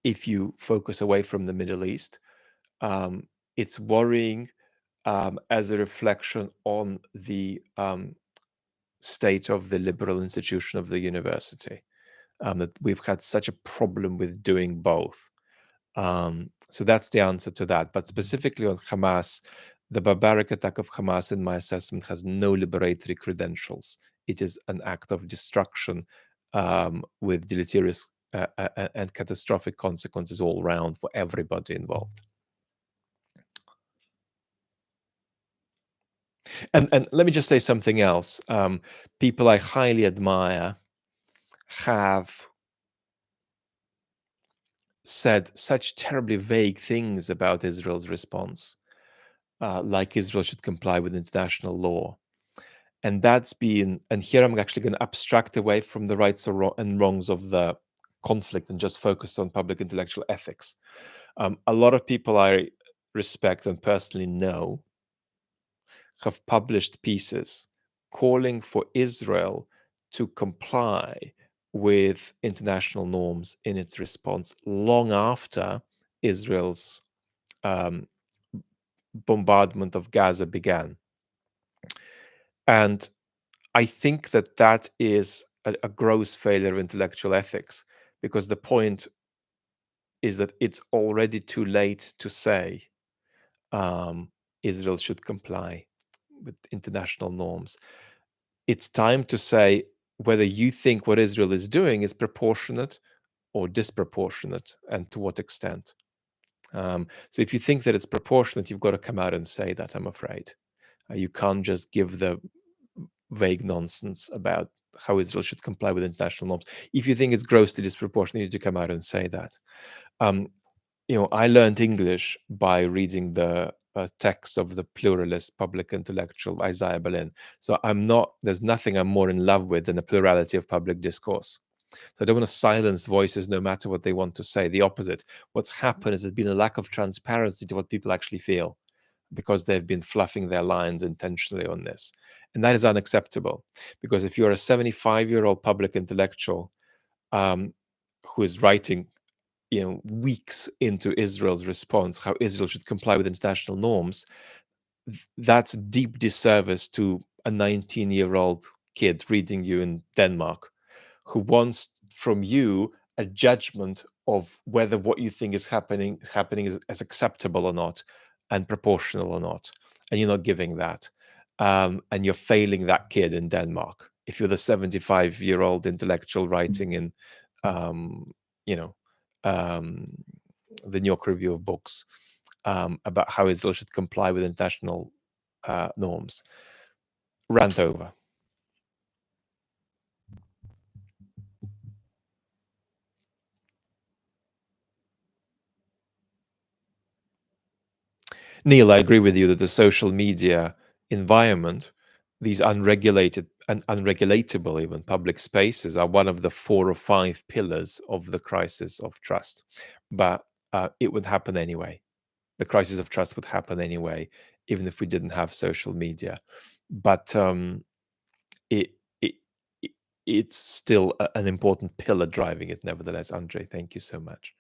Speaker 1: if you focus away from the Middle East. It's worrying as a reflection on the state of the liberal institution of the university, that we've had such a problem with doing both. So that's the answer to that. But specifically on Hamas, the barbaric attack of Hamas, in my assessment, has no liberatory credentials. It is an act of destruction with deleterious and catastrophic consequences all around for everybody involved. And let me just say something else. People I highly admire have said such terribly vague things about Israel's response, like Israel should comply with international law. And that's been, and here I'm actually going to abstract away from the rights and wrongs of the conflict and just focus on public intellectual ethics. A lot of people I respect and personally know have published pieces calling for Israel to comply with international norms in its response long after Israel's bombardment of Gaza began. And I think that that is a gross failure of intellectual ethics, because the point is that it's already too late to say Israel should comply with international norms. It's time to say whether you think what Israel is doing is proportionate or disproportionate, and to what extent. So if you think that it's proportionate, you've got to come out and say that, I'm afraid. You can't just give the vague nonsense about how Israel should comply with international norms. If you think it's grossly disproportionate, you need to come out and say that. I learned English by reading the texts of the pluralist public intellectual Isaiah Berlin. So I'm not. There's nothing I'm more in love with than the plurality of public discourse. So I don't want to silence voices no matter what they want to say. The opposite. What's happened is there's been a lack of transparency to what people actually feel because they've been fluffing their lines intentionally on this. And that is unacceptable because if you're a 75-year-old public intellectual um, who is writing weeks into Israel's response, how Israel should comply with international norms, that's deep disservice to a 19-year-old kid reading you in Denmark who wants from you a judgment of whether what you think is happening is as acceptable or not and proportional or not, and you're not giving that, and you're failing that kid in Denmark if you're the 75-year-old intellectual writing in you know um, the New York Review of Books about how Israel should comply with international norms. Rant over. Neil, I agree with you that the social media environment, these unregulated and unregulatable even public spaces, are one of the 4 or 5 pillars of the crisis of trust. But it would happen anyway. The crisis of trust would happen anyway, even if we didn't have social media. But it, it, it's still an important pillar driving it, nevertheless. Andre, thank you so much.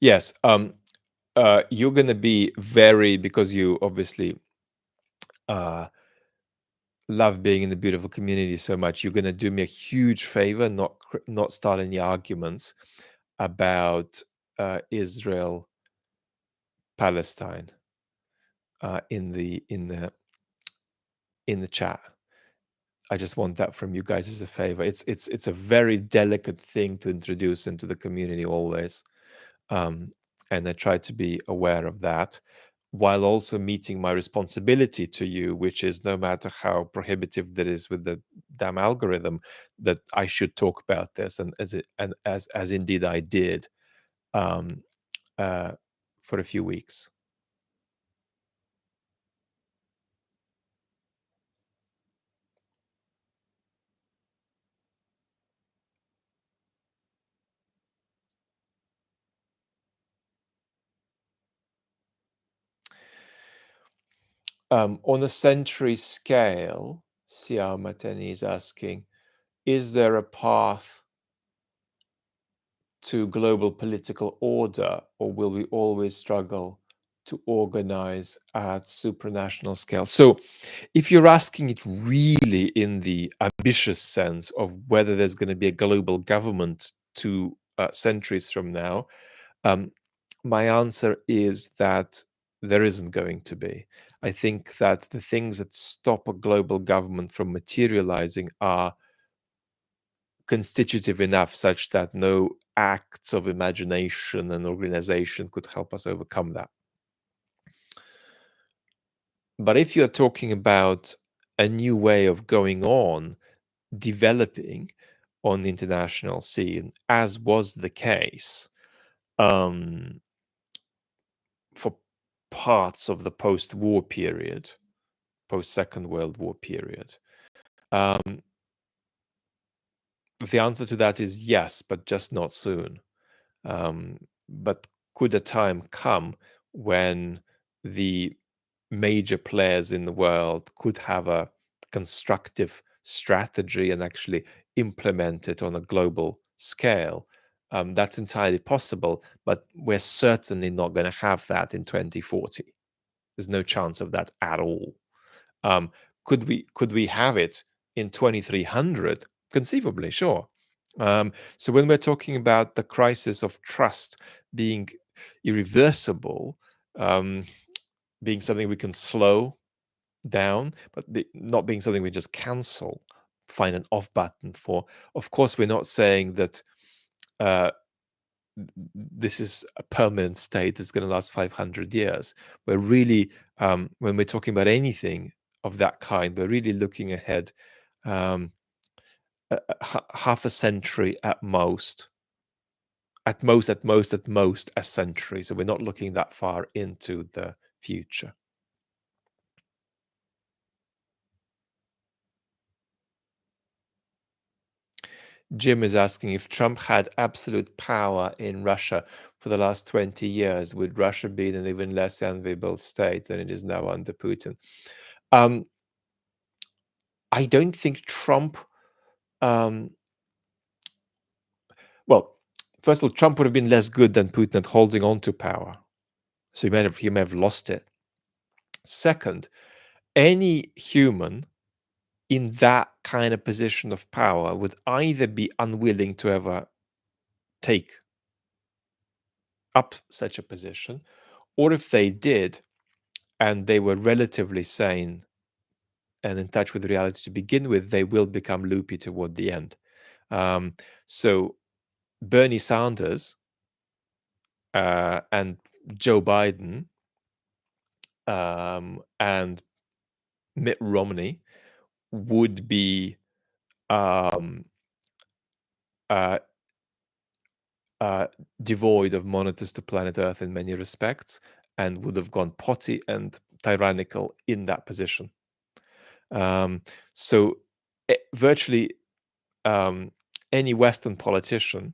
Speaker 1: Yes, you're going to be very, because you obviously uh, love being in the beautiful community so much. You're going to do me a huge favor, not start any arguments about Israel Palestine in the chat. I just want that from you guys as a favor. It's a very delicate thing to introduce into the community always, and I try to be aware of that, while also meeting my responsibility to you, which is no matter how prohibitive that is with the damn algorithm, that I should talk about this, and as indeed I did um, for a few weeks. On a century scale, Siam Mateni is asking, is there a path to global political order, or will we always struggle to organize at supranational scale? So, if you're asking it really in the ambitious sense of whether there's going to be a global government 2 centuries from now, my answer is that there isn't going to be. I think that the things that stop a global government from materializing are constitutive enough such that no acts of imagination and organization could help us overcome that. But if you're talking about a new way of going on, developing on the international scene, as was the case for parts of the post-war period, post-Second World War period, the answer to that is yes, but just not soon. But could a time come when the major players in the world could have a constructive strategy and actually implement it on a global scale? That's entirely possible, but we're certainly not going to have that in 2040. There's no chance of that at all. Um, could we have it in 2300? Conceivably, sure. So when we're talking about the crisis of trust being irreversible, um, being something we can slow down, but not being something we just cancel, find an off button for. Of course, we're not saying that this is a permanent state that's going to last 500 years. We're really, when we're talking about anything of that kind, we're really looking ahead um, half a century at most. At most, a century. So we're not looking that far into the future. Jim is asking if Trump had absolute power in Russia for the last 20 years, would Russia be in an even less enviable state than it is now under Putin? Um, I don't think Trump. Um, well, first of all, Trump would have been less good than Putin at holding on to power, so he may have lost it. Second, any human in that kind of position of power would either be unwilling to ever take up such a position, or if they did and they were relatively sane and in touch with reality to begin with, they will become loopy toward the end. So Bernie Sanders and Joe Biden and Mitt Romney would be um, uh, devoid of monitors to planet Earth in many respects, and would have gone potty and tyrannical in that position. So virtually any Western politician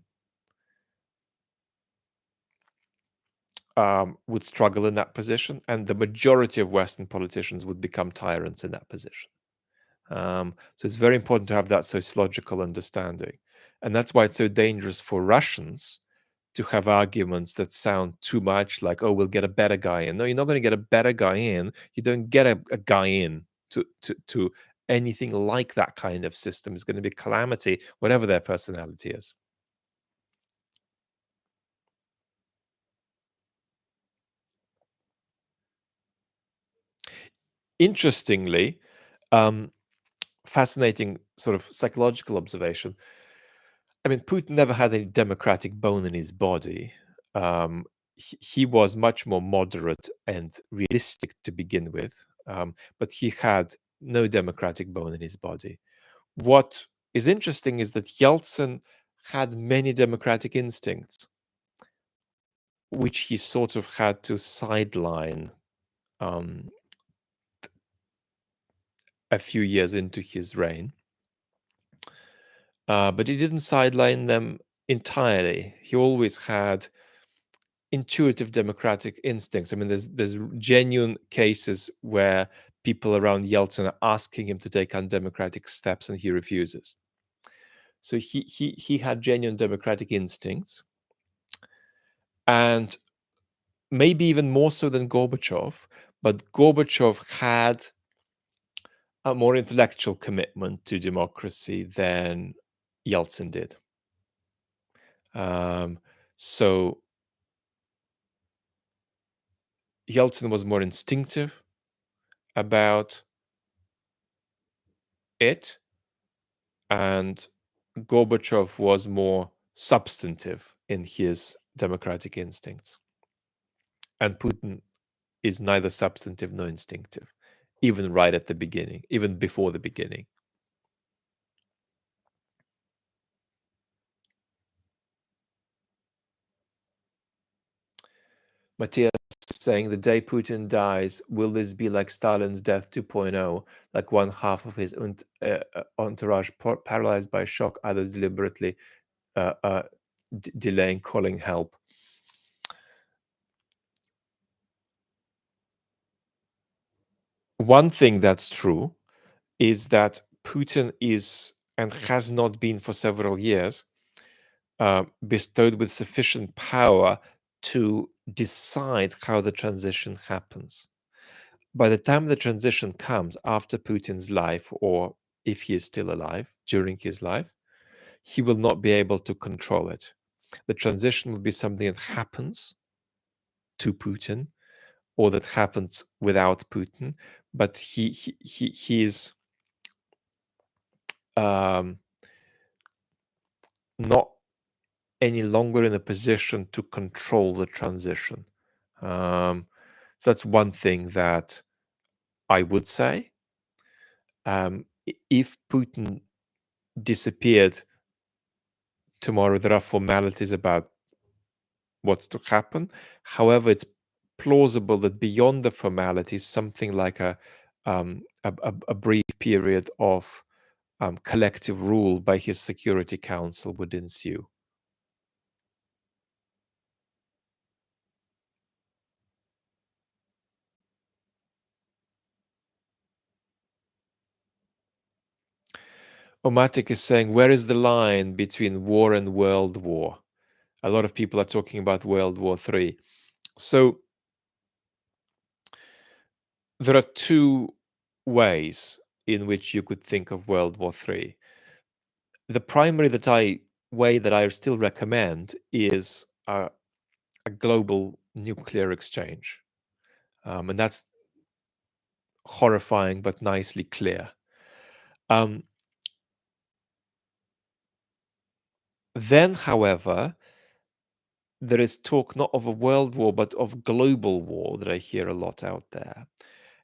Speaker 1: would struggle in that position, and the majority of Western politicians would become tyrants in that position. So it's very important to have that sociological understanding. And that's why it's so dangerous for Russians to have arguments that sound too much like, oh, we'll get a better guy in. No, you're not going to get a better guy in. You don't get a guy in to anything like that kind of system. It's going to be calamity, whatever their personality is. Interestingly, fascinating sort of psychological observation. I mean, Putin never had any democratic bone in his body. He was much more moderate and realistic to begin with, but he had no democratic bone in his body. What is interesting is that Yeltsin had many democratic instincts, which he sort of had to sideline um, a few years into his reign. But he didn't sideline them entirely. He always had intuitive democratic instincts. I mean, there's genuine cases where people around Yeltsin are asking him to take undemocratic steps, and he refuses. So he had genuine democratic instincts, and maybe even more so than Gorbachev. But Gorbachev had a more intellectual commitment to democracy than Yeltsin did. So Yeltsin was more instinctive about it, and Gorbachev was more substantive in his democratic instincts. And Putin is neither substantive nor instinctive, even right at the beginning, even before the beginning. Matthias is saying the day Putin dies, will this be like Stalin's death 2.0, like one half of his entourage paralyzed by shock, others deliberately delaying calling help? One thing that's true is that Putin is and has not been for several years bestowed with sufficient power to decide how the transition happens. By the time the transition comes after Putin's life, or if he is still alive during his life, he will not be able to control it. The transition will be something that happens to Putin or that happens without Putin, but he is not any longer in a position to control the transition. That's one thing that I would say. If Putin disappeared tomorrow, there are formalities about what's to happen. However, it's plausible that beyond the formalities, something like a brief period of collective rule by his Security Council would ensue. Omatic is saying, where is the line between war and world war? A lot of people are talking about World War III. So there are two ways in which you could think of World War III. The primary way that I still recommend is a global nuclear exchange. And that's horrifying but nicely clear. Then, however, there is talk not of a world war, but of global war that I hear a lot out there.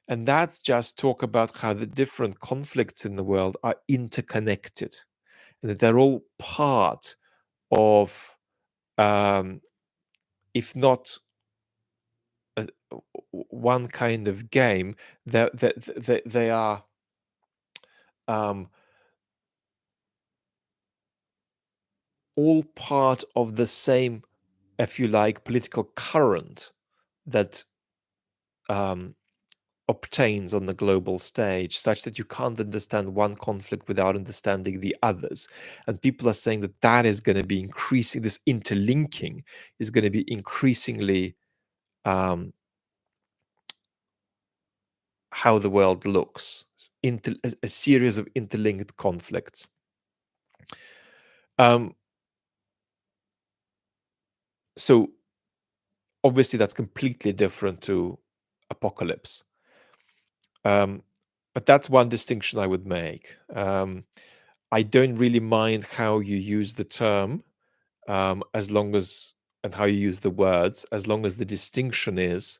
Speaker 1: And that's just talk about how the different conflicts in the world are interconnected and that they're all part of, if not one kind of game, that they are all part of the same, if you like, political current that obtains on the global stage, such that you can't understand one conflict without understanding the others. And people are saying that that is going to be increasing, this interlinking is going to be increasingly how the world looks, a series of interlinked conflicts. So obviously that's completely different to apocalypse. But that's one distinction I would make. I don't really mind how you use the term, as long as, and how you use the words, as long as the distinction is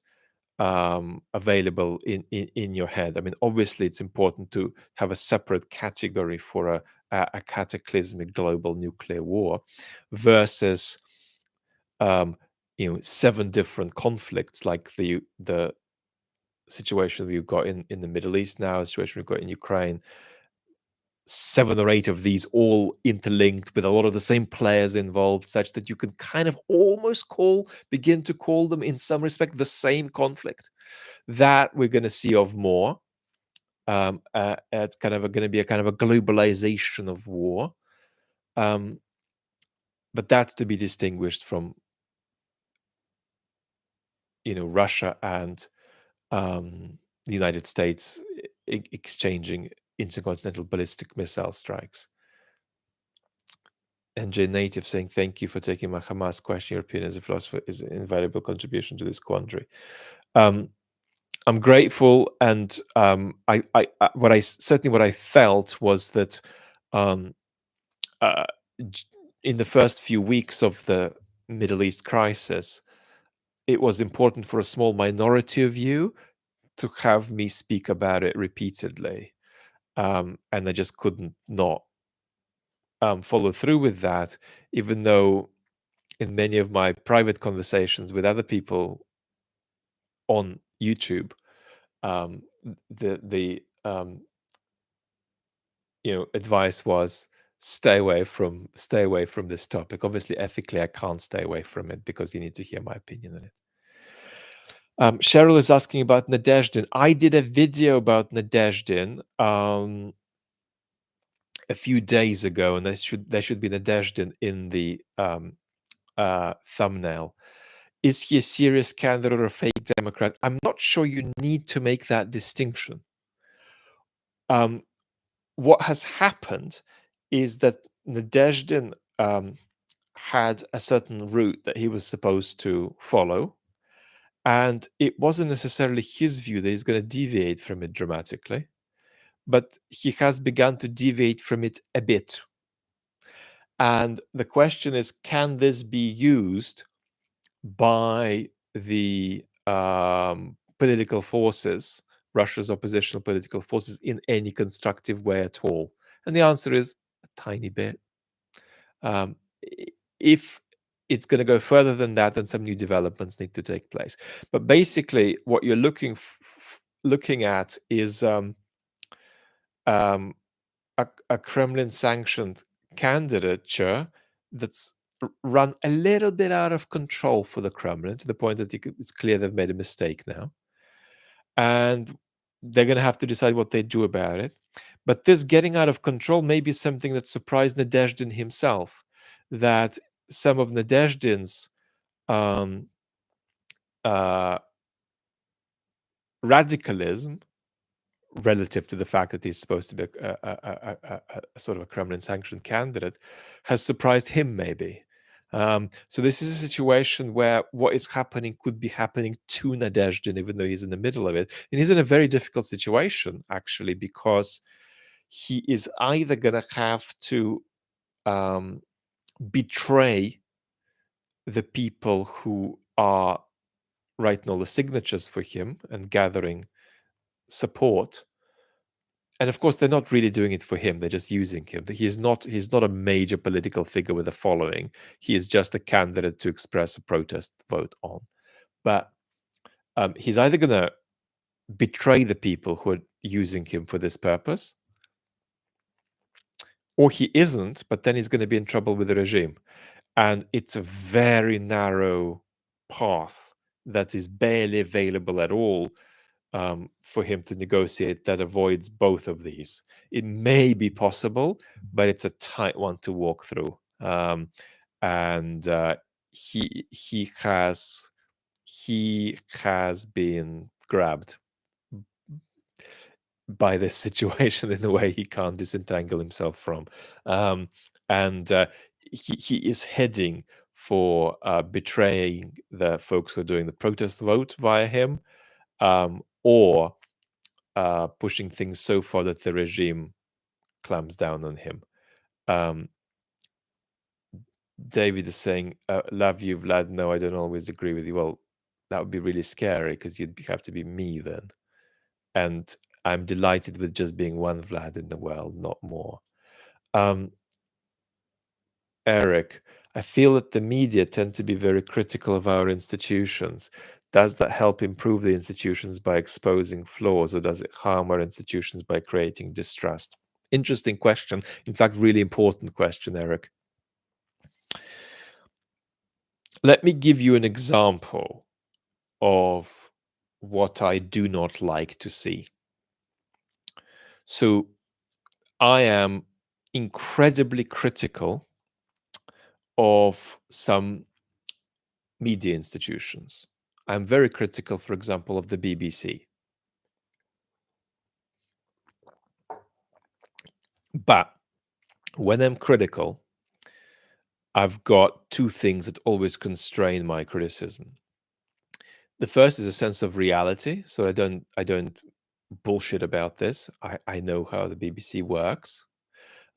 Speaker 1: available in your head. I mean, obviously, it's important to have a separate category for a cataclysmic global nuclear war versus, 7 different conflicts, like the situation we've got in the Middle East now, the situation we've got in Ukraine. 7 or 8 of these all interlinked with a lot of the same players involved, such that you can kind of almost begin to call them in some respect the same conflict. That we're going to see of more. It's kind of going to be a kind of a globalization of war, but that's to be distinguished from, Russia and the United States exchanging intercontinental ballistic missile strikes. NJ Native saying, thank you for taking my Hamas question. Your opinion as a philosopher is an invaluable contribution to this quandary. I'm grateful, and what I felt was that in the first few weeks of the Middle East crisis, it was important for a small minority of you to have me speak about it repeatedly, and I just couldn't not follow through with that, even though in many of my private conversations with other people on YouTube, the advice was stay away from this topic. Obviously, ethically, I can't stay away from it because you need to hear my opinion on it. Cheryl is asking about Nadezhdin. I did a video about Nadezhdin a few days ago, and there should be Nadezhdin in the thumbnail. Is he a serious candidate or a fake Democrat? I'm not sure you need to make that distinction. What has happened is that Nadezhdin had a certain route that he was supposed to follow, and it wasn't necessarily his view that he's going to deviate from it dramatically, but he has begun to deviate from it a bit. And the question is, can this be used by the political forces, Russia's oppositional political forces, in any constructive way at all? And the answer is a tiny bit. If it's going to go further than that, then some new developments need to take place. But basically, what you're looking at is a Kremlin-sanctioned candidature that's run a little bit out of control for the Kremlin, to the point that it's clear they've made a mistake now. And they're going to have to decide what they do about it. But this getting out of control may be something that surprised Nadezhdin himself, that some of Nadezhdin's radicalism, relative to the fact that he's supposed to be a sort of a Kremlin-sanctioned candidate, has surprised him maybe. So this is a situation where what is happening could be happening to Nadezhdin, even though he's in the middle of it. And he's in a very difficult situation, actually, because he is either going to have to betray the people who are writing all the signatures for him and gathering support. And of course, they're not really doing it for him. They're just using him. He's not a major political figure with a following. He is just a candidate to express a protest vote on. But he's either going to betray the people who are using him for this purpose, or he isn't, but then he's going to be in trouble with the regime. And it's a very narrow path that is barely available at all for him to negotiate that avoids both of these. It may be possible, but it's a tight one to walk through. And he has been grabbed by this situation in a way he can't disentangle himself from. And he is heading for betraying the folks who are doing the protest vote via him, or pushing things so far that the regime clamps down on him. David is saying, love you, Vlad. No, I don't always agree with you. Well, that would be really scary because you'd have to be me then. And I'm delighted with just being one Vlad in the world, not more. Eric, I feel that the media tend to be very critical of our institutions. Does that help improve the institutions by exposing flaws, or does it harm our institutions by creating distrust? Interesting question. In fact, really important question, Eric. Let me give you an example of what I do not like to see. So I am incredibly critical of some media institutions. I'm very critical, for example, of the BBC. But when I'm critical, I've got two things that always constrain my criticism. The first is a sense of reality. So I don't bullshit about this. I know how the BBC works.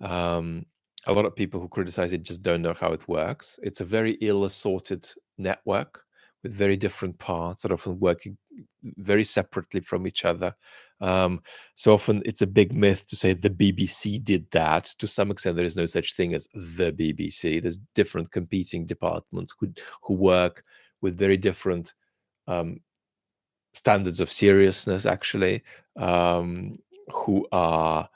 Speaker 1: A lot of people who criticize it just don't know how it works. It's a very ill-assorted network with very different parts that often working very separately from each other. So often it's a big myth to say the BBC did that. To some extent, there is no such thing as the BBC. There's different competing departments who work with very different standards of seriousness, actually, who are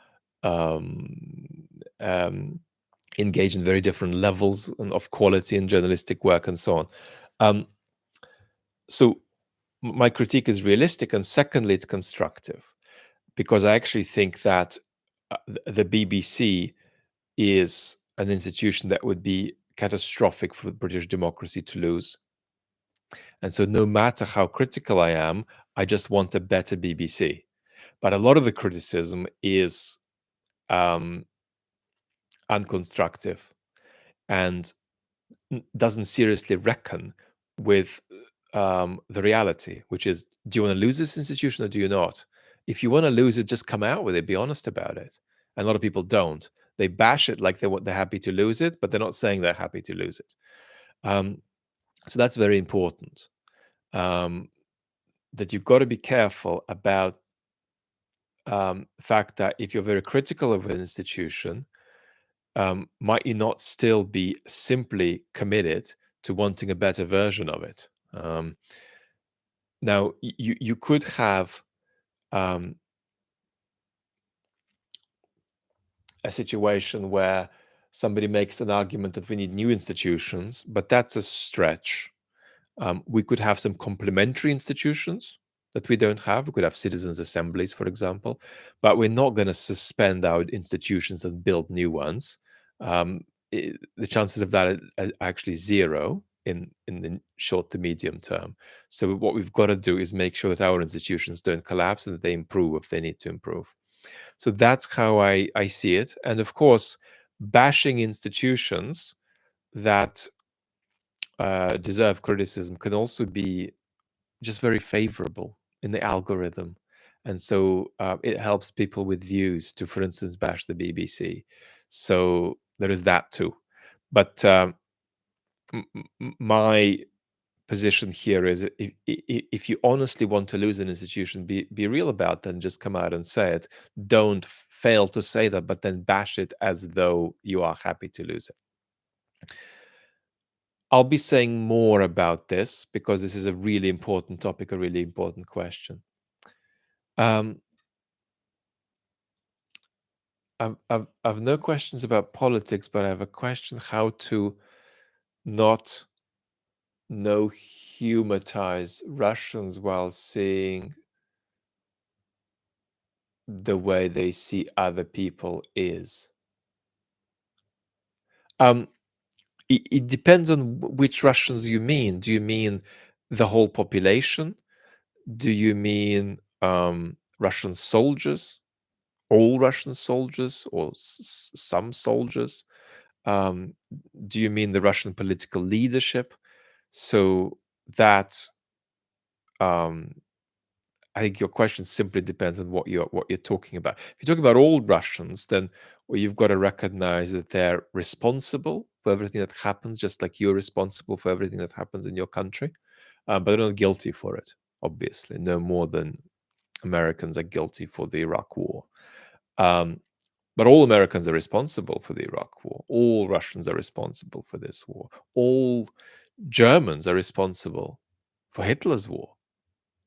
Speaker 1: engage in very different levels of quality in journalistic work and so on. So my critique is realistic, and secondly, it's constructive, because I actually think that the BBC is an institution that would be catastrophic for British democracy to lose. And so no matter how critical I am, I just want a better BBC. But a lot of the criticism is unconstructive and doesn't seriously reckon with the reality, which is, do you want to lose this institution or do you not? If you want to lose it, just come out with it, be honest about it. And a lot of people don't. They bash it like they're happy to lose it, but they're not saying they're happy to lose it. Um, so that's very important. Um, that you've got to be careful about the fact that if you're very critical of an institution, might you not still be simply committed to wanting a better version of it? Now, you could have um, a situation where somebody makes an argument that we need new institutions, but that's a stretch. We could have some complementary institutions that we don't have. We could have citizens' assemblies, for example, but we're not going to suspend our institutions and build new ones. The chances of that are actually zero in the short to medium term. So what we've got to do is make sure that our institutions don't collapse and that they improve if they need to improve. So that's how I see it. And of course, bashing institutions that deserve criticism can also be just very favorable in the algorithm. And so it helps people with views to, for instance, bash the BBC. So there is that too. But my position here is if you honestly want to lose an institution, be real about that and just come out and say it. Don't fail to say that, but then bash it as though you are happy to lose it. I'll be saying more about this because this is a really important topic, a really important question. Um, I've no questions about politics, but I have a question how to not no humanize Russians while seeing the way they see other people is. Um, it depends on which Russians you mean. Do you mean the whole population? Do you mean Russian soldiers? All Russian soldiers or some soldiers? Um, do you mean the Russian political leadership? So that I think your question simply depends on what you're talking about. If you're talking about all Russians, then you've got to recognize that they're responsible for everything that happens, just like you're responsible for everything that happens in your country, but they're not guilty for it. Obviously, no more than Americans are guilty for the Iraq War. Um, but all Americans are responsible for the Iraq War. All Russians are responsible for this war. All Germans are responsible for Hitler's war.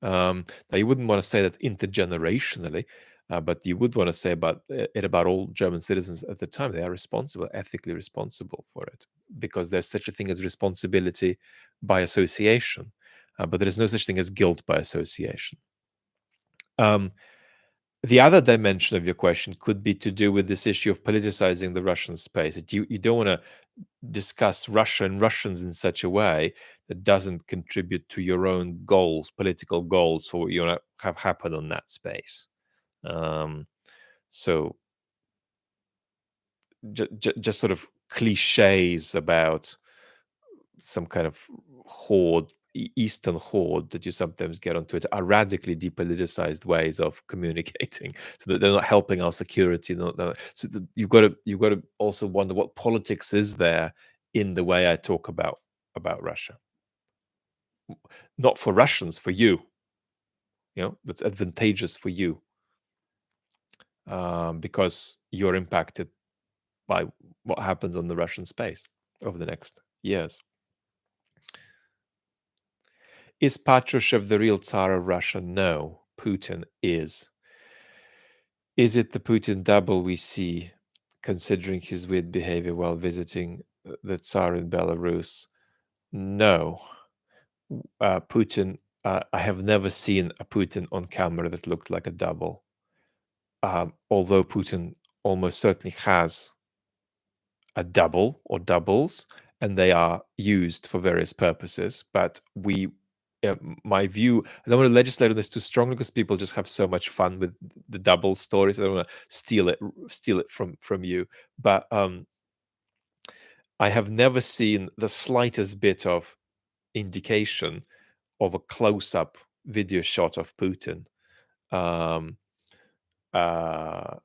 Speaker 1: Now, you wouldn't want to say that intergenerationally, but you would want to say about it about all German citizens at the time. They are responsible, ethically responsible for it, because there's such a thing as responsibility by association, but there is no such thing as guilt by association. The other dimension of your question could be to do with this issue of politicizing the Russian space. That you don't want to discuss Russia and Russians in such a way that doesn't contribute to your own goals, political goals for what you want to have happen on that space. Um, so just sort of cliches about some kind of horde, Eastern horde that you sometimes get on Twitter are radically depoliticized ways of communicating, so that they're not helping our security. So you've got to also wonder what politics is there in the way I talk about Russia. Not for Russians, for you. That's advantageous for you because you're impacted by what happens on the Russian space over the next years. Is Patrushev the real Tsar of Russia? No, Putin is. Is it the Putin double we see, considering his weird behavior while visiting the Tsar in Belarus? No. Putin, I have never seen a Putin on camera that looked like a double. Although Putin almost certainly has a double or doubles, and they are used for various purposes. But my view, I don't want to legislate on this too strongly because people just have so much fun with the double stories. I don't want to steal it from you. But I have never seen the slightest bit of indication of a close-up video shot of Putin. Um, uh,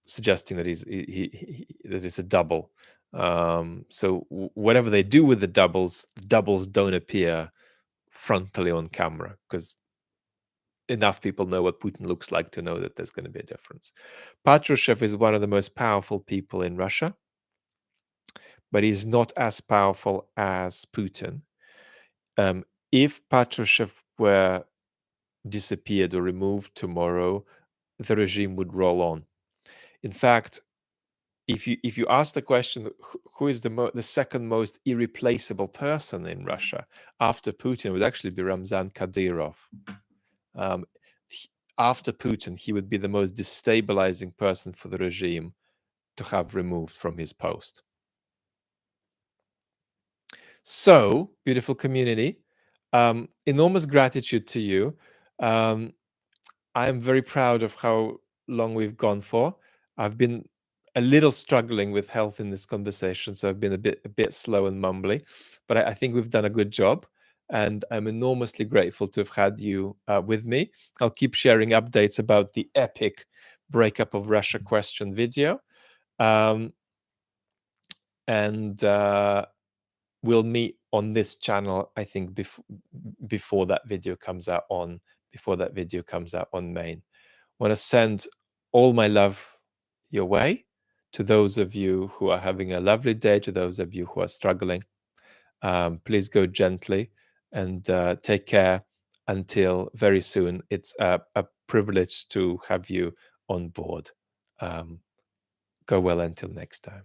Speaker 1: suggesting that that it's a double. So whatever they do with the doubles don't appear frontally on camera, because enough people know what Putin looks like to know that there's going to be a difference. Patrushev is one of the most powerful people in Russia, but he's not as powerful as Putin. If Patrushev were disappeared or removed tomorrow, the regime would roll on. In fact, if you ask the question, who is the second most irreplaceable person in Russia after Putin, it would actually be Ramzan Kadyrov. Um, After Putin, he would be the most destabilizing person for the regime to have removed from his post. So, beautiful community, enormous gratitude to you. I am very proud of how long we've gone for. I've been a little struggling with health in this conversation, so I've been a bit slow and mumbly, but I think we've done a good job, and I'm enormously grateful to have had you with me. I'll keep sharing updates about the epic breakup of Russia question video, and we'll meet on this channel, I think, before that video comes out on main. I want to send all my love your way, to those of you who are having a lovely day, to those of you who are struggling. Please go gently and take care until very soon. It's a privilege to have you on board. Go well until next time.